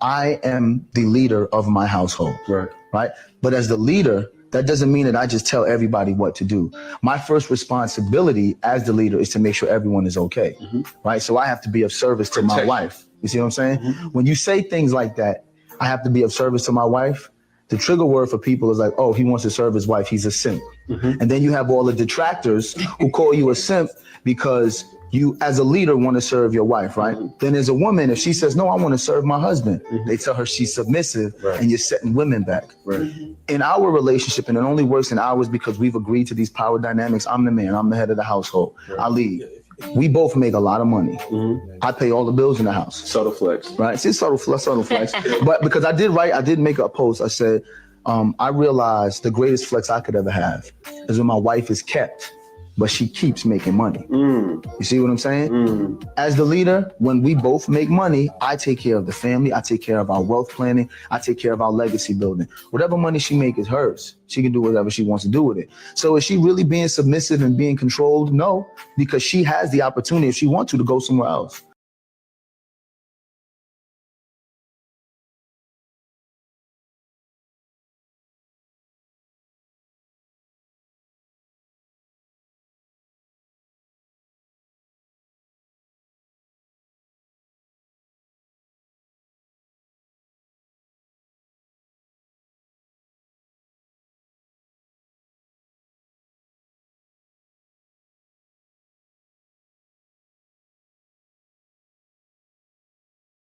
I am the leader of my household. Right. But as the leader, that doesn't mean that I just tell everybody what to do. My first responsibility as the leader is to make sure everyone is okay. Mm-hmm. Right. So I have to be of service to my wife. You see what I'm saying? Mm-hmm. When you say things like that, I have to be of service to my wife. The trigger word for people is like, oh, he wants to serve his wife, he's a simp. And then you have all the detractors who call you a simp because you, as a leader, want to serve your wife, right? Then as a woman, if she says, no, I want to serve my husband, they tell her she's submissive, and you're setting women back. In our relationship, and it only works in ours because we've agreed to these power dynamics. I'm the man, I'm the head of the household. I lead. We both make a lot of money. I pay all the bills in the house. Subtle flex. Right? It's subtle flex. But because I did make a post, I said, I realized the greatest flex I could ever have is when my wife is kept, but she keeps making money. You see what I'm saying? As the leader, when we both make money, I take care of the family, I take care of our wealth planning, I take care of our legacy building. Whatever money she makes is hers. She can do whatever she wants to do with it. So is she really being submissive and being controlled? No, because she has the opportunity, if she wants to go somewhere else.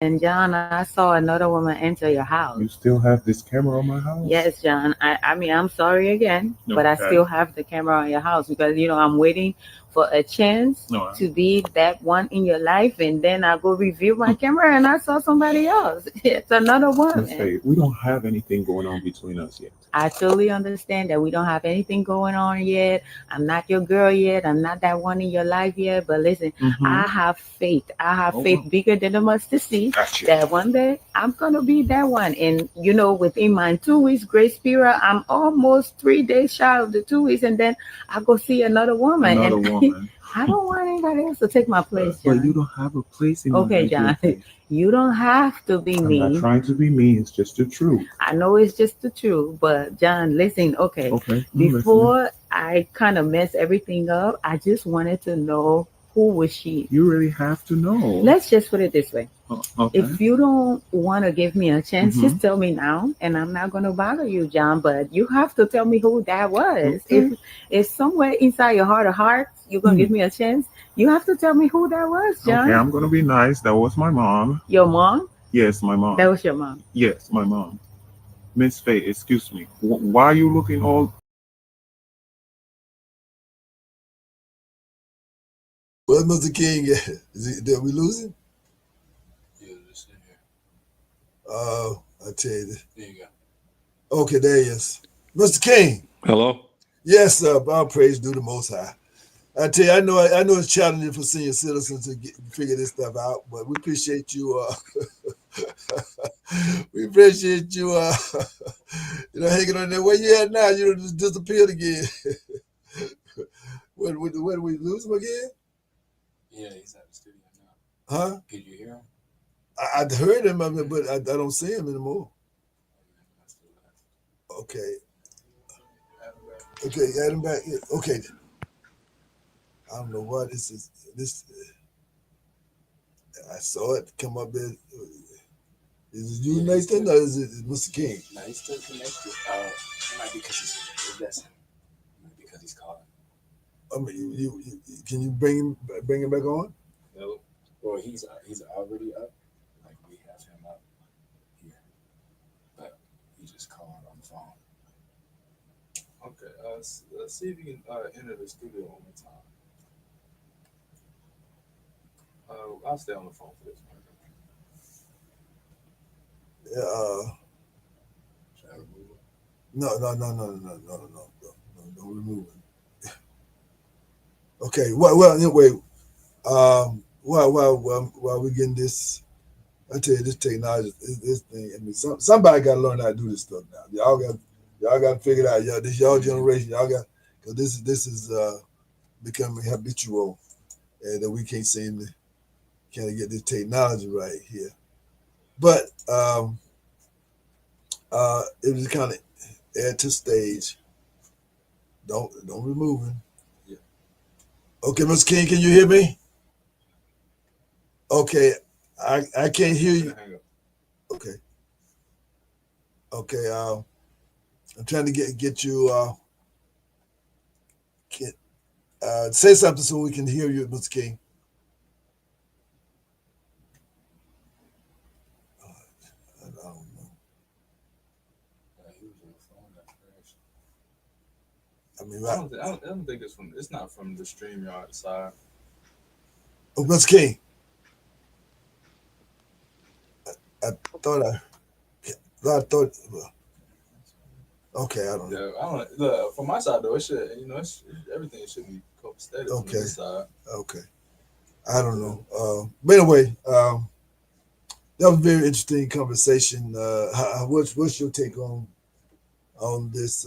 And John, I saw another woman enter your house. You still have this camera on my house? Yes, John. I mean, I'm sorry again, but I still have the camera on your house because, you know, I'm waiting for a chance to be that one in your life. And then I go review my camera and I saw somebody else. It's another woman. Hey, we don't have anything going on between us yet. I totally understand that we don't have anything going on yet. I'm not your girl yet. I'm not that one in your life yet. But listen, I have faith. I have faith bigger than the mustard seed that one day I'm going to be that one. And, you know, within my 2 weeks grace period, I'm almost 3 days shy of the 2 weeks. And then I go see another woman. I don't want anybody else to take my place, John. But you don't have a place in Okay, John. You don't have to be mean. I'm not trying to be mean. It's just the truth. I know it's just the truth, but John, listen, okay. Before I kind of mess everything up, I just wanted to know, who was she? You really have to know. Let's just put it this way. Okay. If you don't want to give me a chance, just tell me now, and I'm not going to bother you, John, but you have to tell me who that was. If somewhere inside your heart of hearts, you're going to give me a chance, you have to tell me who that was, John. Okay, I'm going to be nice. That was my mom. Your mom? Yes, my mom. That was your mom? Yes, my mom. Miss Faye, excuse me. Why are you looking all... Where's Mr. King at? Did we lose him? Yeah, just in here. I tell you this. There you go. Okay, there he is. Mr. King. Hello? Yes, sir. Our praise due the Most High. I tell you, I know it's challenging for senior citizens to figure this stuff out, but we appreciate you. We appreciate you. Hanging on there. Where you at now? You just disappeared again. What did we lose him again? Yeah, he's at the studio now. Huh? Could you hear him? I heard him, but I don't see him anymore. Okay. Okay, add him back. Okay. I don't know what this is. I saw it come up there. Is it you, Nathan, or is it Mr. King? No, he's still connected. It might be because he's calling. I mean, you can you bring him back on? No. Well, he's already up. Like, we have him up here, but he just called on the phone. Okay, let's see if you can enter the studio one more time. I'll stay on the phone for this one. Yeah. Should I remove him? No. Don't remove it. Okay. Well. Anyway, while we're getting this, I tell you, this technology, this thing. I mean, somebody got to learn how to do this stuff now. Y'all got to figure it out. Y'all, this y'all generation. Y'all got, because this is becoming habitual, and that we can't seem to kind of get this technology right here. But it was kind of add to stage. Don't remove him. Yeah. Okay, Mr. King, can you hear me? Okay, I can't hear you. Hang up. Okay. Okay, I'm trying to get you say something so we can hear you, Mr. King. I don't know. I mean, I don't think it's from. It's not from the StreamYard side. Oh, Mr. King. I thought. Okay, I don't know. Yeah, I don't. Look, from my side though, it should. Everything should be copacetic from Okay. this side. Okay. I don't know. But anyway, that was a very interesting conversation. What's your take on this?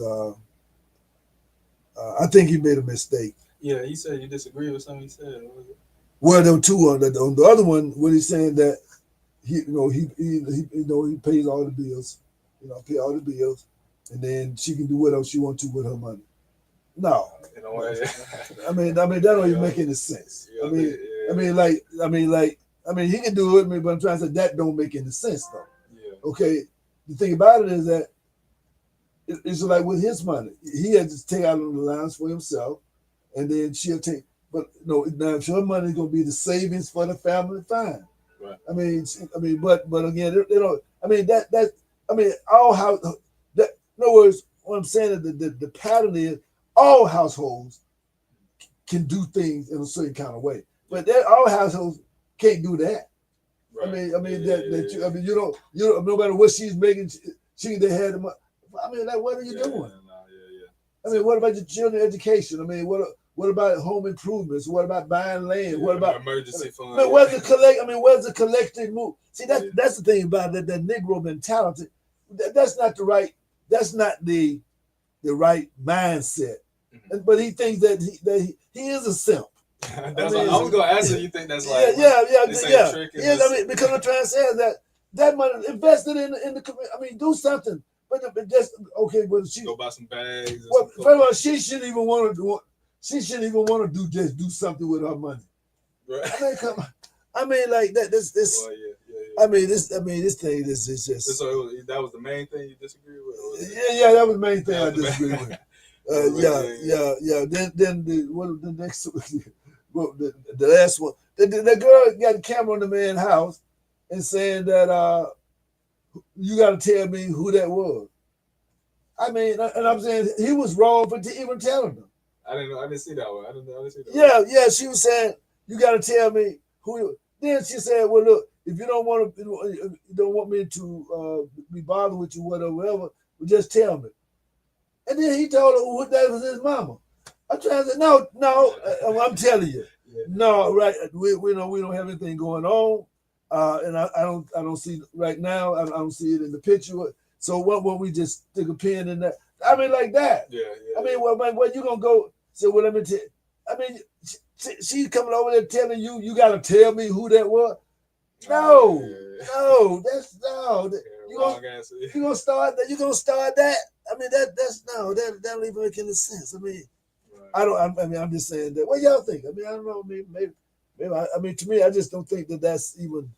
I think he made a mistake. Yeah, you said you disagree with something he said. What was it? Well, there were two on the other one when he's saying that he pays all the bills, pay all the bills, and then she can do whatever she wants to with her money. No, I mean that don't even make any sense. I mean he can do it, but I'm trying to say that don't make any sense though. Yeah. Okay, the thing about it is that it's like with his money, he had to take out on the lines for himself, and then she'll take. But no, now if her money is gonna be the savings for the family, fine. Right. I mean, but again, I mean that. I mean, all how that. In other words, what I'm saying is the pattern is all households can do things in a certain kind of way, but all households can't do that. Right. You don't no matter what she's making, they had them. I mean, like, what are you doing? I mean, what about your children's education? I mean, what about home improvements? What about buying land? What about emergency fund? Where's the collective move? See, that's the thing about that Negro mentality. That's not the right. That's not the right mindset. Mm-hmm. But he thinks that he is a simp. I was gonna ask you. You think that's like yeah. I mean, because I'm trying to say is that money invested in the community. I mean, do something. But just okay. But she go buy some bags. Well, first of all, she shouldn't even want to do. She shouldn't even want to do something with her money. Right. I mean, come on. I mean, like that. This. Well, yeah. I mean, this thing. This is just. So that was the main thing you disagree with. Yeah, that was the main thing I disagree with. Yeah. Then the next, well, the last one. The girl got a camera in the man's house and saying that you got to tell me who that was. I mean, and I'm saying he was wrong for even telling them. I didn't see that one. I didn't see that. Yeah. She was saying you got to tell me who. Then she said, "Well, look, if you don't want me to be bothered with you, whatever, well, just tell me." And then he told her that was his mama. I'm trying to say, no, I'm telling you, no, right? We don't have anything going on, and I don't see right now. I don't see it in the picture. So what we just stick a pin in that? I mean, like that. Yeah. I mean, well, you gonna go? So well, let me tell. I mean, she's coming over there telling you got to tell me who that was. No, that's no. You gonna start that? You gonna start that? I mean, that don't even make any sense. I mean, I'm just saying that. What y'all think? I mean, I don't know. Maybe. I mean, to me, I just don't think that's even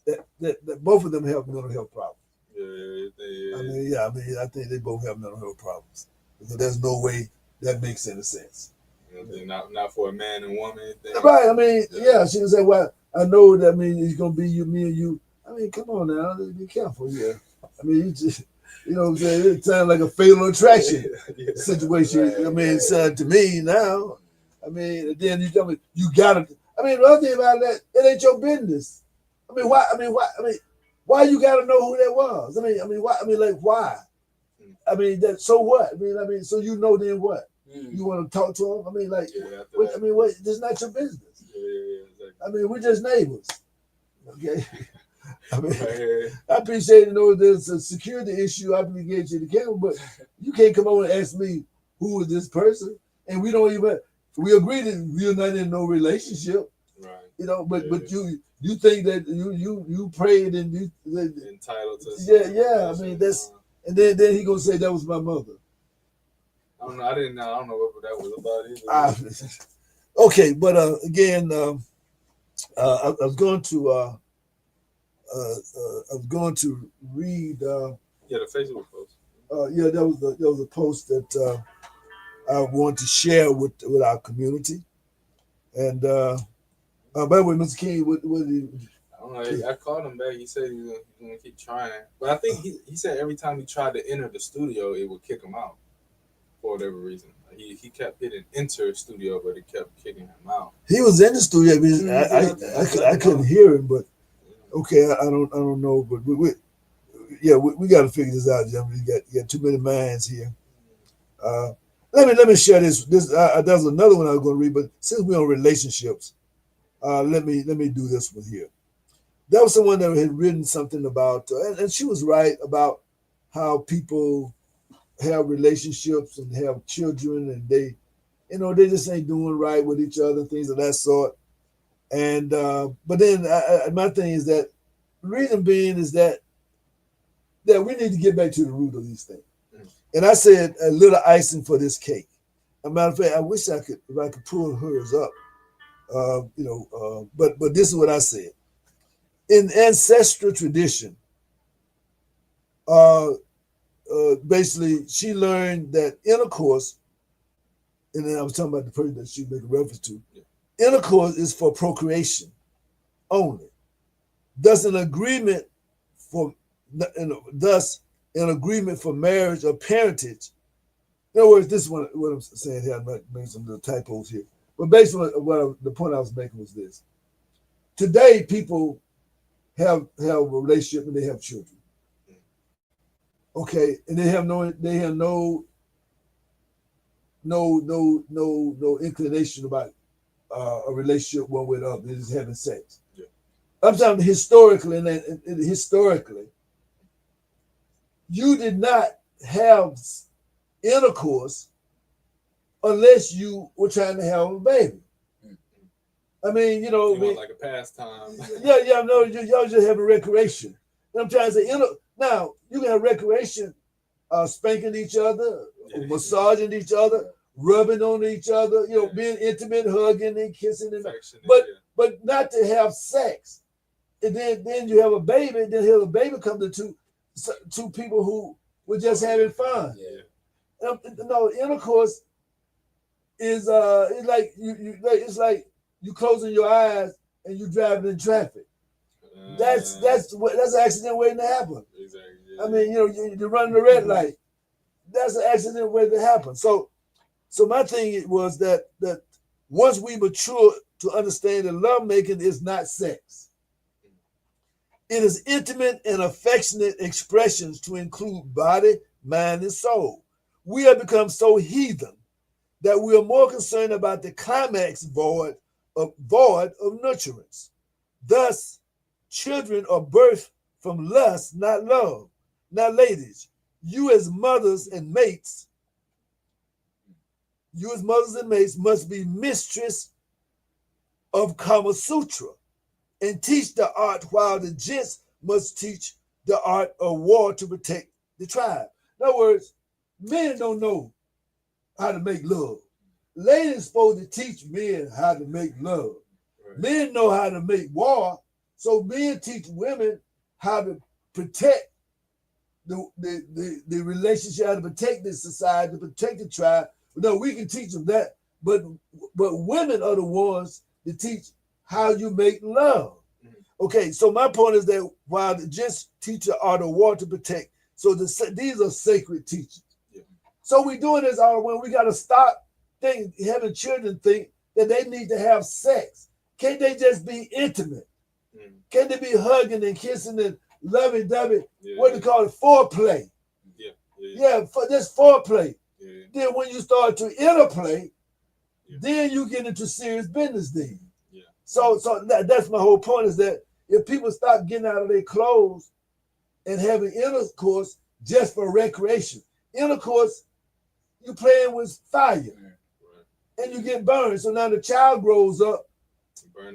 that both of them have mental health problems. Yeah. I think they both have mental health problems. So there's no way that makes any sense. Not for a man and woman. Right. I mean, she would say, well, I know that it's going to be you, me and you. I mean, come on now. Be careful here. I mean, you just, you know what I'm saying? It sounds like a fatal attraction situation. I mean, to me now. I mean, and then you tell me, you got to. I mean, the other thing about that, it ain't your business. I mean, why you got to know who that was? Why? I mean, so what? I mean, so you know then what? You want to talk to him? I mean, what? This is not your business. Exactly. I mean, we're just neighbors. Okay. I mean, I appreciate there's a security issue. I can get you the camera, but you can't come over and ask me who is this person, and we don't even. We agree that we're not in no relationship. Right. But you think that you prayed and you entitled to. Yeah. I mean that's, and then he gonna say that was my mother. I don't know. I don't know what that was about either. Okay, but again, I was going to read Yeah, the Facebook post. Yeah, that was a post that I want to share with our community. And by the way, Mr. King, what do you? I don't know. I called him back. He said he was gonna keep trying, but I think he said every time he tried to enter the studio, it would kick him out for whatever reason. He kept hitting enter studio, but it kept kicking him out. He was in the studio. I couldn't hear him, but okay, I don't know, but we got to figure this out, gentlemen. You got too many minds here. Let me share this. There's another one I was going to read, but since we're on relationships, let me do this one here. That was someone that had written something about, and she was right about how people have relationships and have children, and they just ain't doing right with each other, things of that sort. And but then my thing is that the reason being is that we need to get back to the root of these things. And I said a little icing for this cake. As a matter of fact, I wish if I could pull hers up. But this is what I said. In ancestral tradition, basically she learned that intercourse, and then I was talking about the person that she make a reference to. Intercourse is for procreation only. Thus, an agreement for marriage or parentage. In other words, this is what I'm saying here. I might make some little typos here, but basically, the point I was making was this: today, people have a relationship and they have children. Okay, and they have no inclination about a relationship one with another. They're just having sex. Yeah. I'm talking historically, and historically, you did not have intercourse unless you were trying to have a baby. I mean, like a pastime. Yeah, no, y'all just have a recreation. And I'm trying to say, now you can have recreation, spanking each other, massaging each other, rubbing on each other, being intimate, hugging and kissing, but not to have sex. And then you have a baby, then the baby comes to two people who were just having fun. Yeah. No, intercourse is it's like you closing your eyes and you driving in traffic. That's an accident waiting to happen. Exactly. Yeah. I mean, you're running the red light. That's an accident waiting to happen. So my thing was that once we mature to understand that lovemaking is not sex, it is intimate and affectionate expressions to include body, mind, and soul. We have become so heathen that we are more concerned about the climax void of nurturance. Thus, children are birthed from lust, not love. Now, ladies, you as mothers and mates must be mistress of Kama Sutra and teach the art, while the gents must teach the art of war to protect the tribe. In other words, men don't know how to make love. Ladies supposed to teach men how to make love. Right. Men know how to make war, so men teach women how to protect the relationship, how to protect the society, to protect the tribe. No, we can teach them that, but women are the ones that teach how you make love. Okay, so my point is that while the gents teach the art of war to protect, so these are sacred teachings. Yeah. So we doing this all when we got to stop having children think that they need to have sex. Can't they just be intimate? Can they be hugging and kissing and lovey-dovey? Yeah. What do you call it? Foreplay. Yeah, that's foreplay. Yeah. Then when you start to interplay, then you get into serious business then. Yeah. So that's my whole point, is that if people stop getting out of their clothes and having intercourse just for recreation, intercourse, you're playing with fire and you get burned. So now the child grows up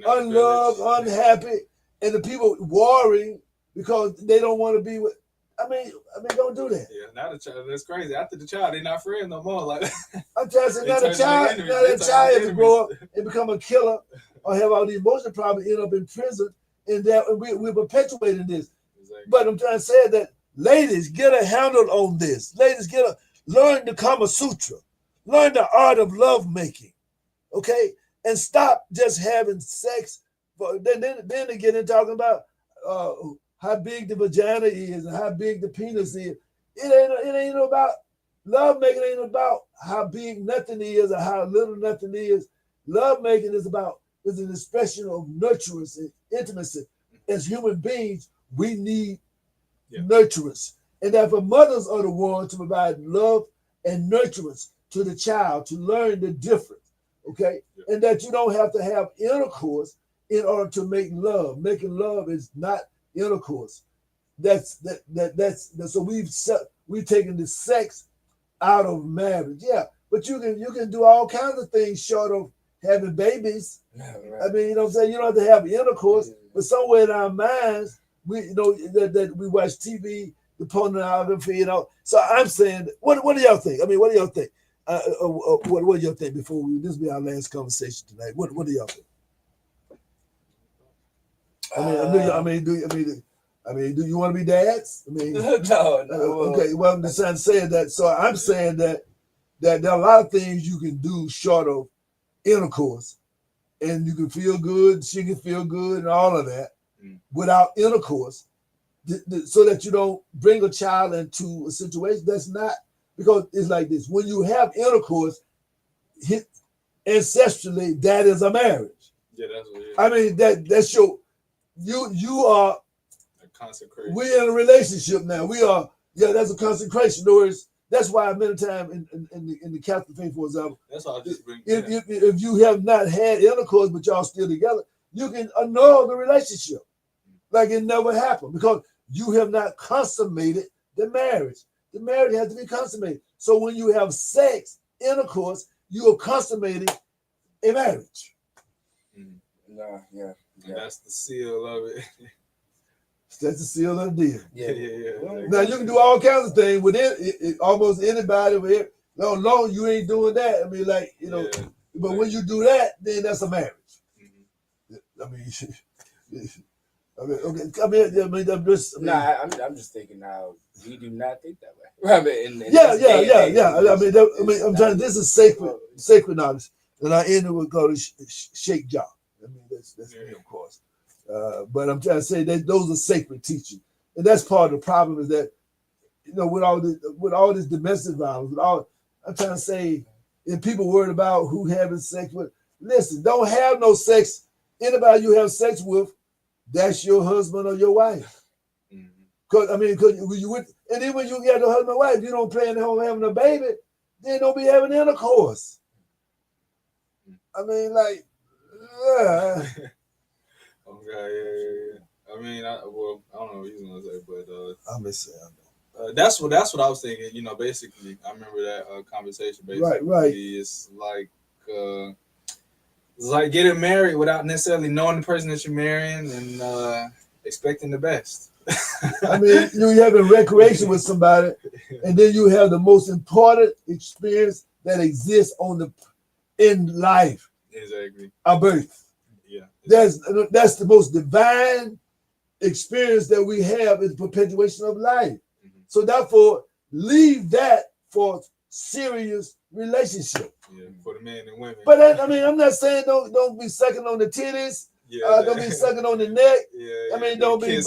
unloved, unhappy, and the people worrying because they don't want to be with. I mean, don't do that. Yeah, now the child, that's crazy. After the child, they're not friends no more. Like I'm trying to say, now that child has to grow up and become a killer or have all these emotional problems, end up in prison, and that we're perpetuating this. Exactly. But I'm trying to say that Ladies, get a handle on this. Ladies, learn the Kama Sutra. Learn the art of love making. Okay? And stop just having sex. Then they get in talking about how big the vagina is and how big the penis is. It ain't about love making. Ain't about how big nothing is or how little nothing is. Love making is an expression of nurturance and intimacy. As human beings, we need nurturance, and therefore mothers are the ones to provide love and nurturance to the child to learn the difference. Okay, and that you don't have to have intercourse in order to make love. Making love is not intercourse. That's so we've taken the sex out of marriage. Yeah, but you can do all kinds of things short of having babies. I mean, you know what I'm saying? You don't have to have intercourse, but somewhere in our minds, we that we watch TV, the pornography, So I'm saying, what do y'all think? I mean, what do y'all think? What do y'all think before this will be our last conversation tonight? What do y'all think? Do you want to be dads? I mean, no. Okay, well, I'm just saying that. So I'm saying that there are a lot of things you can do short of intercourse, and you can feel good, she can feel good, and all of that without intercourse, so that you don't bring a child into a situation that's not, because it's like this: when you have intercourse, ancestrally, that is a marriage. Yeah, that's what it is. I mean, that's your you are a consecration. We're in a relationship now. We are, that's a consecration. In other words, that's why many times in the Catholic faith, for example, that's all I just bring. If you have not had intercourse but y'all still together, you can annul the relationship like it never happened, because you have not consummated the marriage. The marriage has to be consummated. So when you have sex, intercourse, you are consummating a marriage. Yeah. That's the seal of it. That's the seal of the deal. Yeah. Now you can do all kinds of things with almost anybody with it. No, long you ain't doing that. I mean, but when you do that, then that's a marriage. I'm just thinking now. We do not think that way. I mean, I'm trying. This is sacred knowledge, and I end it with called shake job. I mean, that's me, of course. But I'm trying to say that those are sacred teachings, and that's part of the problem is that, with all this domestic violence, I'm trying to say, if people worried about who having sex with, listen, don't have no sex. Anybody you have sex with, that's your husband or your wife. Because and then when you get a husband and wife, you don't plan on having a baby, then don't be having intercourse. I mean, Okay, I mean, I don't know what he's gonna say, but I'm just saying. That's what I was thinking. Basically, I remember that conversation. Basically, right. It's like getting married without necessarily knowing the person that you're marrying and expecting the best. I mean, you having recreation with somebody, and then you have the most important experience that exists in life. Exactly. A birth. Yeah. That's the most divine experience that we have is perpetuation of life. So therefore, leave that for serious relationship. Yeah, for the men and women. But I'm not saying don't be sucking on the titties. Don't be sucking on the neck. Don't be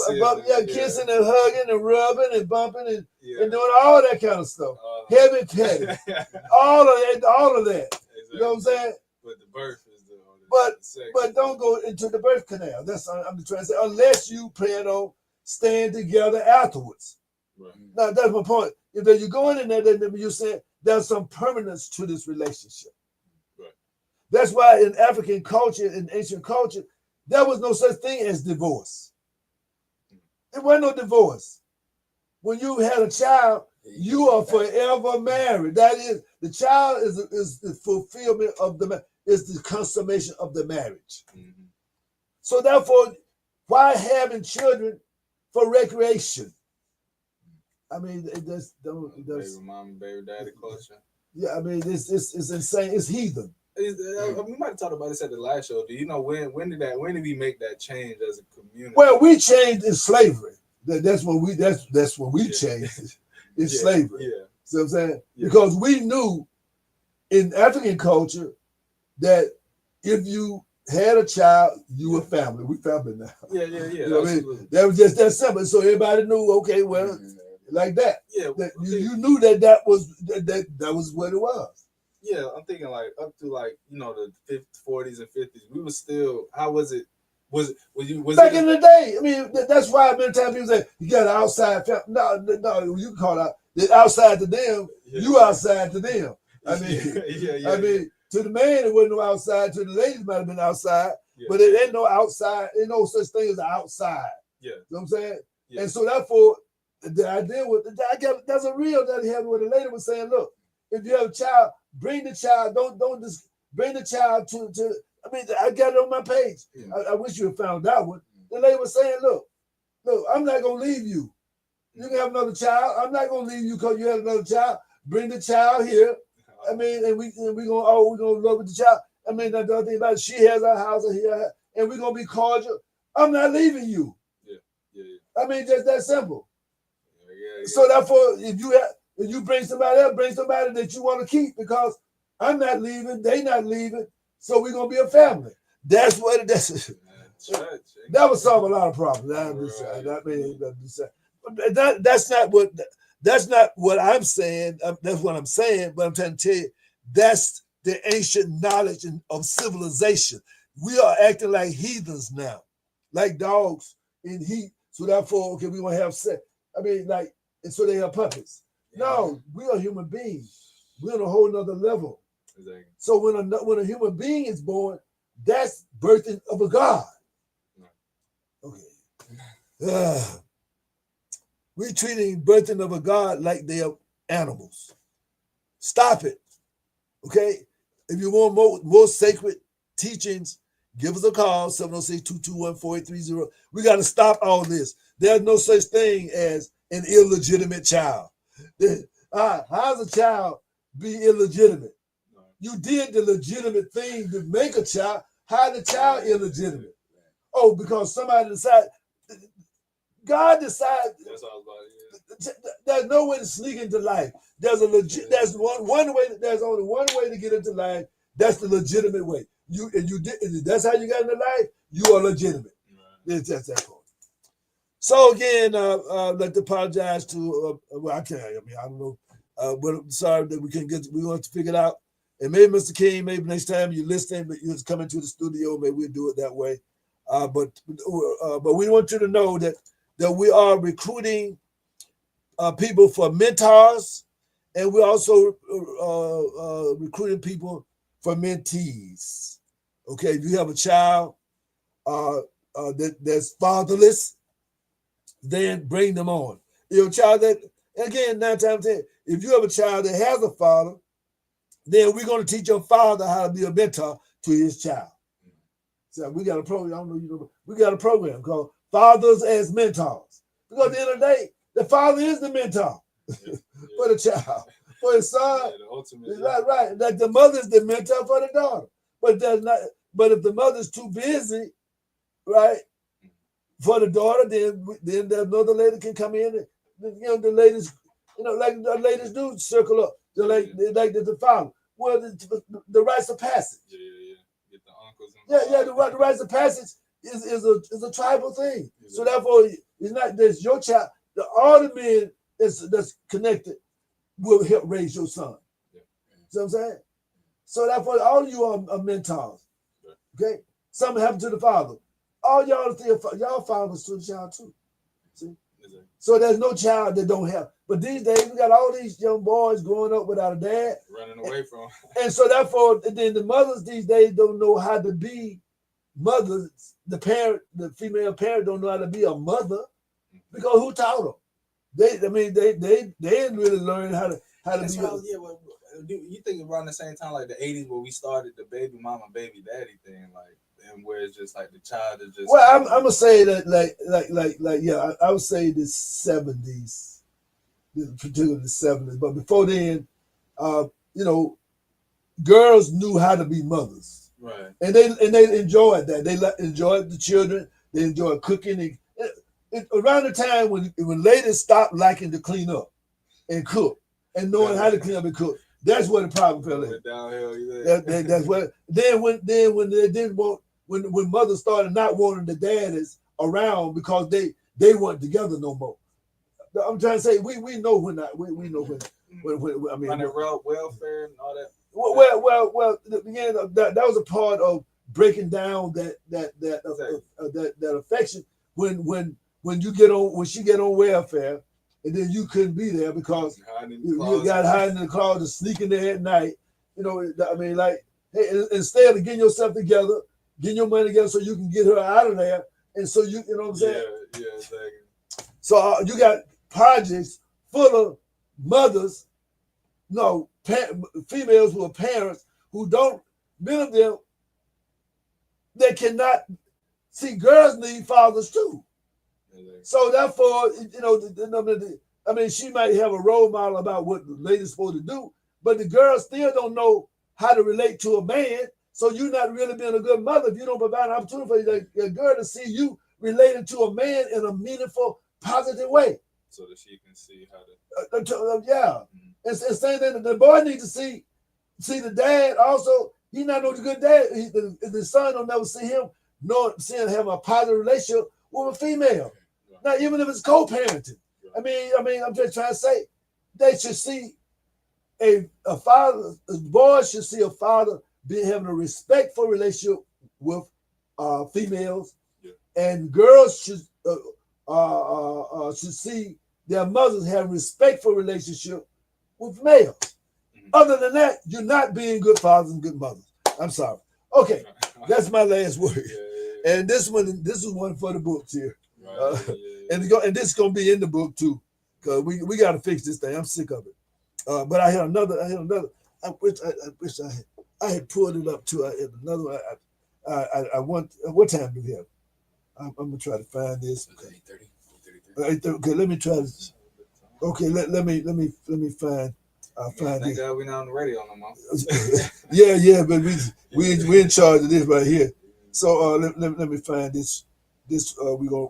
kissing and hugging and rubbing and bumping and doing all that kind of stuff. Heavy petting. all of that. Exactly. You know what I'm saying? But the birth is but don't go into the birth canal. That's what I'm trying to say. Unless you plan on staying together afterwards. Right. Now that's my point. If you're going in there, then you're saying there's some permanence to this relationship. Right. That's why in African culture, in ancient culture, there was no such thing as divorce. There wasn't no divorce. When you had a child, you are forever married. That is, the child is the fulfillment of is the consummation of the marriage. Mm-hmm. So therefore, why having children for recreation? I mean, it just don't. Baby mama, baby daddy culture. Yeah, I mean, it's insane. It's heathen. We might have talked about this at the last show. Do you know when did we make that change as a community? Well, we changed in slavery. That's when we changed. It's slavery. Yeah. See what I'm saying? Yeah. Because we knew in African culture that if you had a child, you were family. We family now. Yeah. You know what I mean? That was just that simple. So everybody knew, okay, well, like that. Yeah. You knew that was what it was. Yeah, I'm thinking like up to like, you know, the 40s and 50s. We were still, how was it? Was Back in the day, I mean, that's why many times people say you got an outside family. No, you can call it the outside to them. You outside to them. I mean, I mean, to the man it wasn't no outside. To the ladies might have been outside, but it ain't no outside. Ain't no such thing as an outside. Yeah, you know what I'm saying. And so therefore, the idea with that's a real that he had where the lady was saying, look, if you have a child, bring the child. Don't just bring the child to. I mean, I got it on my page. I wish you had found that one. The lady was saying, look, I'm not going to leave you. You can have another child. I'm not going to leave you because you had another child. Bring the child here. I mean, and we're going to love with the child. I mean, the other thing about it, she has her house here, and we're going to be cordial. I'm not leaving you. I mean, just that simple. So therefore, if you bring somebody else, bring somebody that you want to keep, because I'm not leaving, they not leaving. So we're gonna be a family. That's what it is. That would solve a lot of problems. That's not what I'm saying. That's what I'm saying. But I'm trying to tell you, that's the ancient knowledge of civilization. We are acting like heathens now, like dogs in heat. So therefore, okay, we gonna have sex. I mean, like, and so they have puppets. No, we are human beings. We're on a whole nother level. Exactly. So when a human being is born, that's birthing of a God. Okay. We're treating birthing of a God like they are animals. Stop it. Okay? If you want more sacred teachings, give us a call, 706-221-4830. We got to stop all this. There's no such thing as an illegitimate child. How's a child be illegitimate? You did the legitimate thing to make a child. How the child illegitimate? Oh, because somebody decided. God decided. That's all about it. There's no way to sneak into life. There's There's one way. There's only one way to get into life. That's the legitimate way. That's how you got into life. You are legitimate. It's just that point. So again, let's apologize to. I can't. I mean, I don't know. But I'm sorry that we couldn't get. We want to figure it out. And maybe Mr. King, maybe next time you're listening, but you're coming to the studio, maybe we'll do it that way. But we want you to know that we are recruiting people for mentors, and we're also recruiting people for mentees. Okay, if you have a child that's fatherless, then bring them on. You have a child that, again, 9 times 10, if you have a child that has a father, then we're going to teach your father how to be a mentor to his child. So we got a program. I don't know you know. We got a program called Fathers as Mentors. Because at the end of the day, the father is the mentor for the child, for his son. Right. Like the mother is the mentor for the daughter. But that's not. But if the mother's too busy, right, for the daughter, then the another lady can come in and the ladies, like the ladies do circle up. Like the father. Well, the rites of passage. Get the uncles. The rites of passage is a tribal thing. So therefore, it's not just your child. All the men that's connected will help raise your son. See what I'm saying? So therefore, all of you are mentors. Okay? Something happened to the father. All y'all fathers to the child too. See? So there's no child that don't have. But these days, we got all these young boys growing up without a dad. Running away from. And so therefore, then the mothers these days don't know how to be mothers. The female parent don't know how to be a mother because who taught them? They didn't really learn how to That's be. well, you think around the same time like the 80s where we started the baby mama, baby daddy thing, like, and where it's just like the child is just. Well, I'm gonna say that like I would say the 70s, particularly the 70s. But before then, girls knew how to be mothers, right? And they enjoyed that. They enjoyed the children. They enjoyed cooking. around the time when ladies stopped liking to clean up and cook and knowing how to clean up and cook. That's where the problem fell in. That's what. Then when they didn't want when mothers started not wanting the daddies around because they weren't together no more. I'm trying to say we know when we know when I mean welfare and all that. Well again that was a part of breaking down that affection when she get on welfare. And then you couldn't be there because you got hiding in the closet, sneaking there at night. You know, I mean, like, hey, instead of getting yourself together, getting your money together so you can get her out of there, and so you know what I'm saying? Yeah, exactly. So you got projects full of mothers, females who are parents who don't, many of them, they cannot see. Girls need fathers too. So therefore, you know, I mean, she might have a role model about what the lady's supposed to do, but the girls still don't know how to relate to a man. So you're not really being a good mother if you don't provide an opportunity for your girl to see you related to a man in a meaningful, positive way. So that she can see how to. Yeah, and saying that the boy needs to see the dad also. He's not no good dad. The son will never see him, seeing him have a positive relationship with a female. Now, even if it's co-parenting, I mean, I'm just trying to say they should see a father. Boys should see a father having a respectful relationship with females, and girls should see their mothers having respectful relationship with males. Other than that, you're not being good fathers and good mothers. I'm sorry. Okay, that's my last word. And this is one for the books here. And this is gonna be in the book too, because we got to fix this thing. I'm sick of it. But I had another. I wish I had pulled it up too. I had another one. I want. What time do we have? I'm gonna try to find this. Okay, 8:30. Okay, let me try this. Okay, let me find. Thank God we're not on the radio no more. yeah, but we in charge of this right here. So let me find this. I'm gonna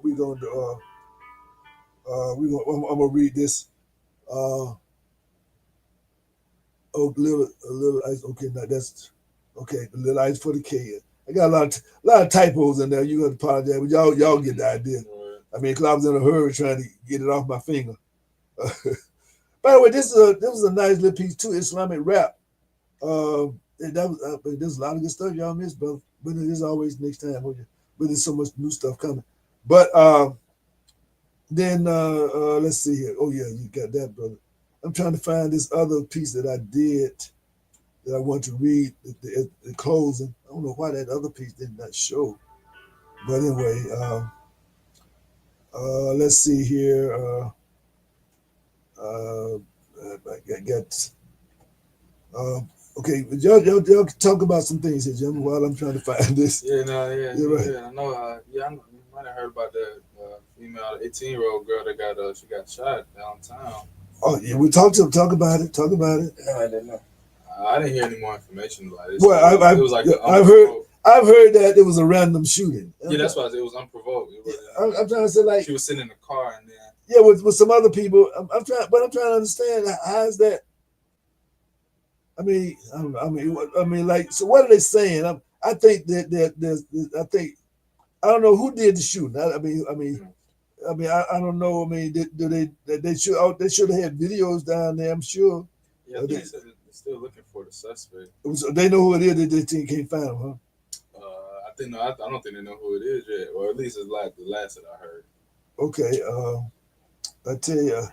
read this. Little ice. Okay, now that's okay. The little ice for the kid. I got a lot of typos in there. You got to apologize, but y'all get the idea. I mean, cause I was in a hurry trying to get it off my finger. By the way, this was a nice little piece too. Islamic rap. There's a lot of good stuff y'all missed, brother. But there's always next time. But there's so much new stuff coming. But then let's see here. Oh yeah, you got that, brother. I'm trying to find this other piece that I did that I want to read at the closing. I don't know why that other piece did not show. But anyway, let's see here. Okay, y'all talk about some things here, Jim, while I'm trying to find this. Yeah, right. I know. You might have heard about the female 18-year-old girl that she got shot downtown. Oh yeah, we talk about it. No, I didn't know. I didn't hear any more information about it. Well, I've heard that it was a random shooting. Yeah, that's why it was unprovoked. I'm trying to say, like, she was sitting in the car and then. Yeah, with some other people. I'm trying to understand how is that. I mean, like, so what are they saying? I think that I don't know who did the shooting. I don't know. I mean, they should have had videos down there. I'm sure. Yeah, I think they're still looking for the suspect. They know who it is. They can't find him, huh? I don't think they know who it is yet, or at least it's like the last that I heard. Okay. I tell you,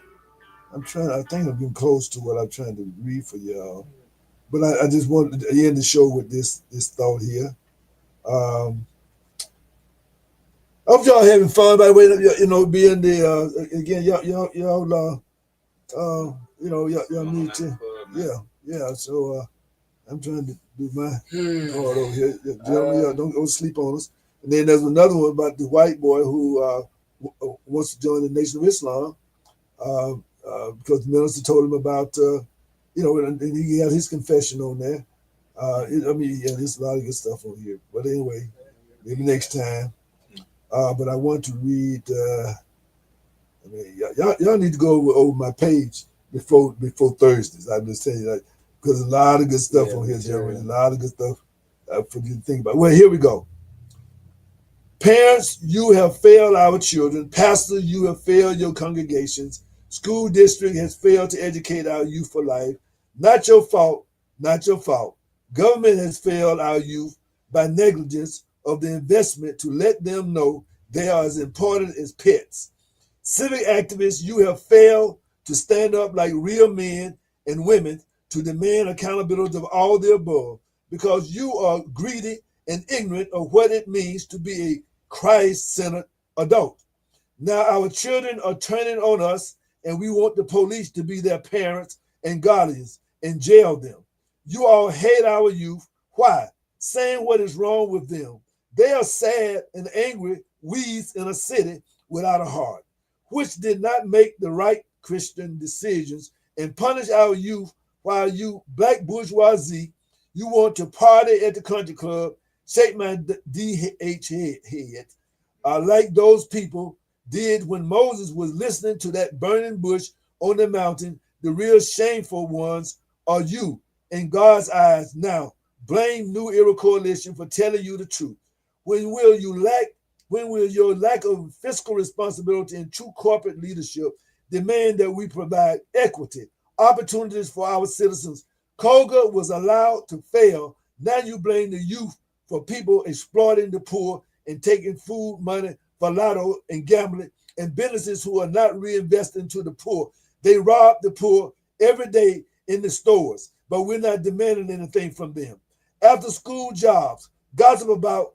I think I'm getting close to what I'm trying to read for y'all. But I just wanted to end the show with this thought here. I hope y'all having fun. By the way, being the again, y'all need to, yeah. So I'm trying to do my part over here. Gentlemen, don't go sleep on us. And then there's another one about the white boy who wants to join the Nation of Islam because the minister told him about. And he had his confession on there. There's a lot of good stuff on here. But anyway, maybe next time. But I want to read I mean, y'all need to go over my page before Thursdays. I'm just saying, like, because a lot of good stuff on here, gentlemen. A lot of good stuff for you to think about. Well, here we go. Parents, you have failed our children. Pastors, you have failed your congregations. School district has failed to educate our youth for life. Not your fault. Not your fault. Government has failed our youth by negligence of the investment to let them know they are as important as pets. Civic activists, you have failed to stand up like real men and women to demand accountability of all the above because you are greedy and ignorant of what it means to be a Christ-centered adult. Now our children are turning on us and we want the police to be their parents and guardians and jail them. You all hate our youth. Why? Saying what is wrong with them. They are sad and angry weeds in a city without a heart, which did not make the right Christian decisions and punish our youth while you black bourgeoisie, you want to party at the country club, shake my DH head, like those people did when Moses was listening to that burning bush on the mountain. The real shameful ones are you in God's eyes. Now, blame New Era Coalition for telling you the truth. When will your lack of fiscal responsibility and true corporate leadership demand that we provide equity, opportunities for our citizens? Koga was allowed to fail. Now you blame the youth for people exploiting the poor and taking food money for lotto and gambling, and businesses who are not reinvesting into the poor. They rob the poor every day in the stores, but we're not demanding anything from them. After school jobs, gossip about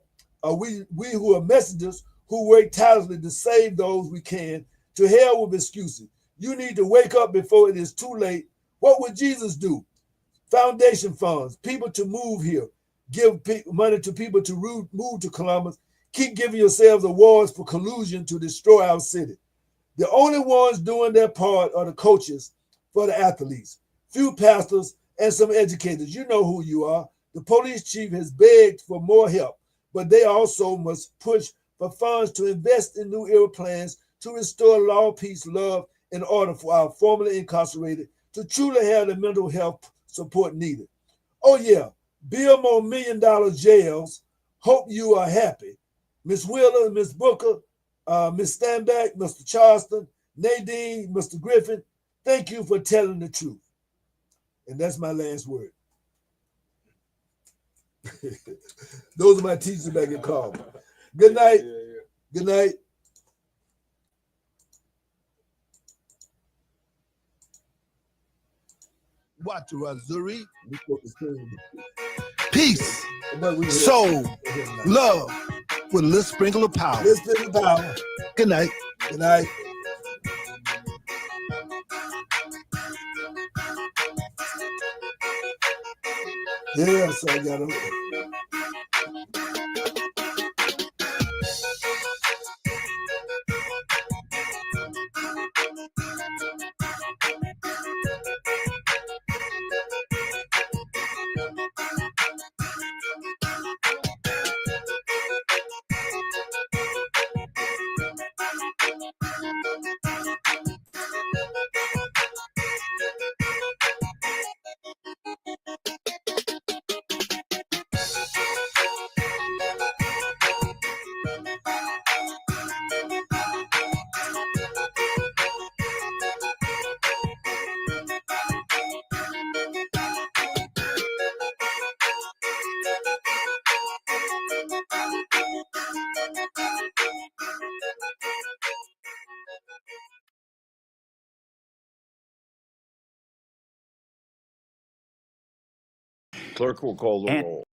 we who are messengers who work tirelessly to save those we can. To hell with excuses. You need to wake up before it is too late. What would Jesus do? Foundation funds, people to move here, give money to people to move to Columbus. Keep giving yourselves awards for collusion to destroy our city. The only ones doing their part are the coaches for the athletes, few pastors, and some educators. You know who you are. The police chief has begged for more help, but they also must push for funds to invest in New Era plans to restore law, peace, love, in order for our formerly incarcerated to truly have the mental health support needed. Oh yeah, build more $1 million jails. Hope you are happy. Miss Wheeler, Miss Booker, Miss Stanback, Mr. Charleston, Nadine, Mr. Griffin, thank you for telling the truth. And that's my last word. Those are my teachers back in Carver. Good night. Good night. Watch Razuri. Peace, soul, love, with a little sprinkle of power. Good night. Good night. Yeah, so I got them. Clerk will call the roll.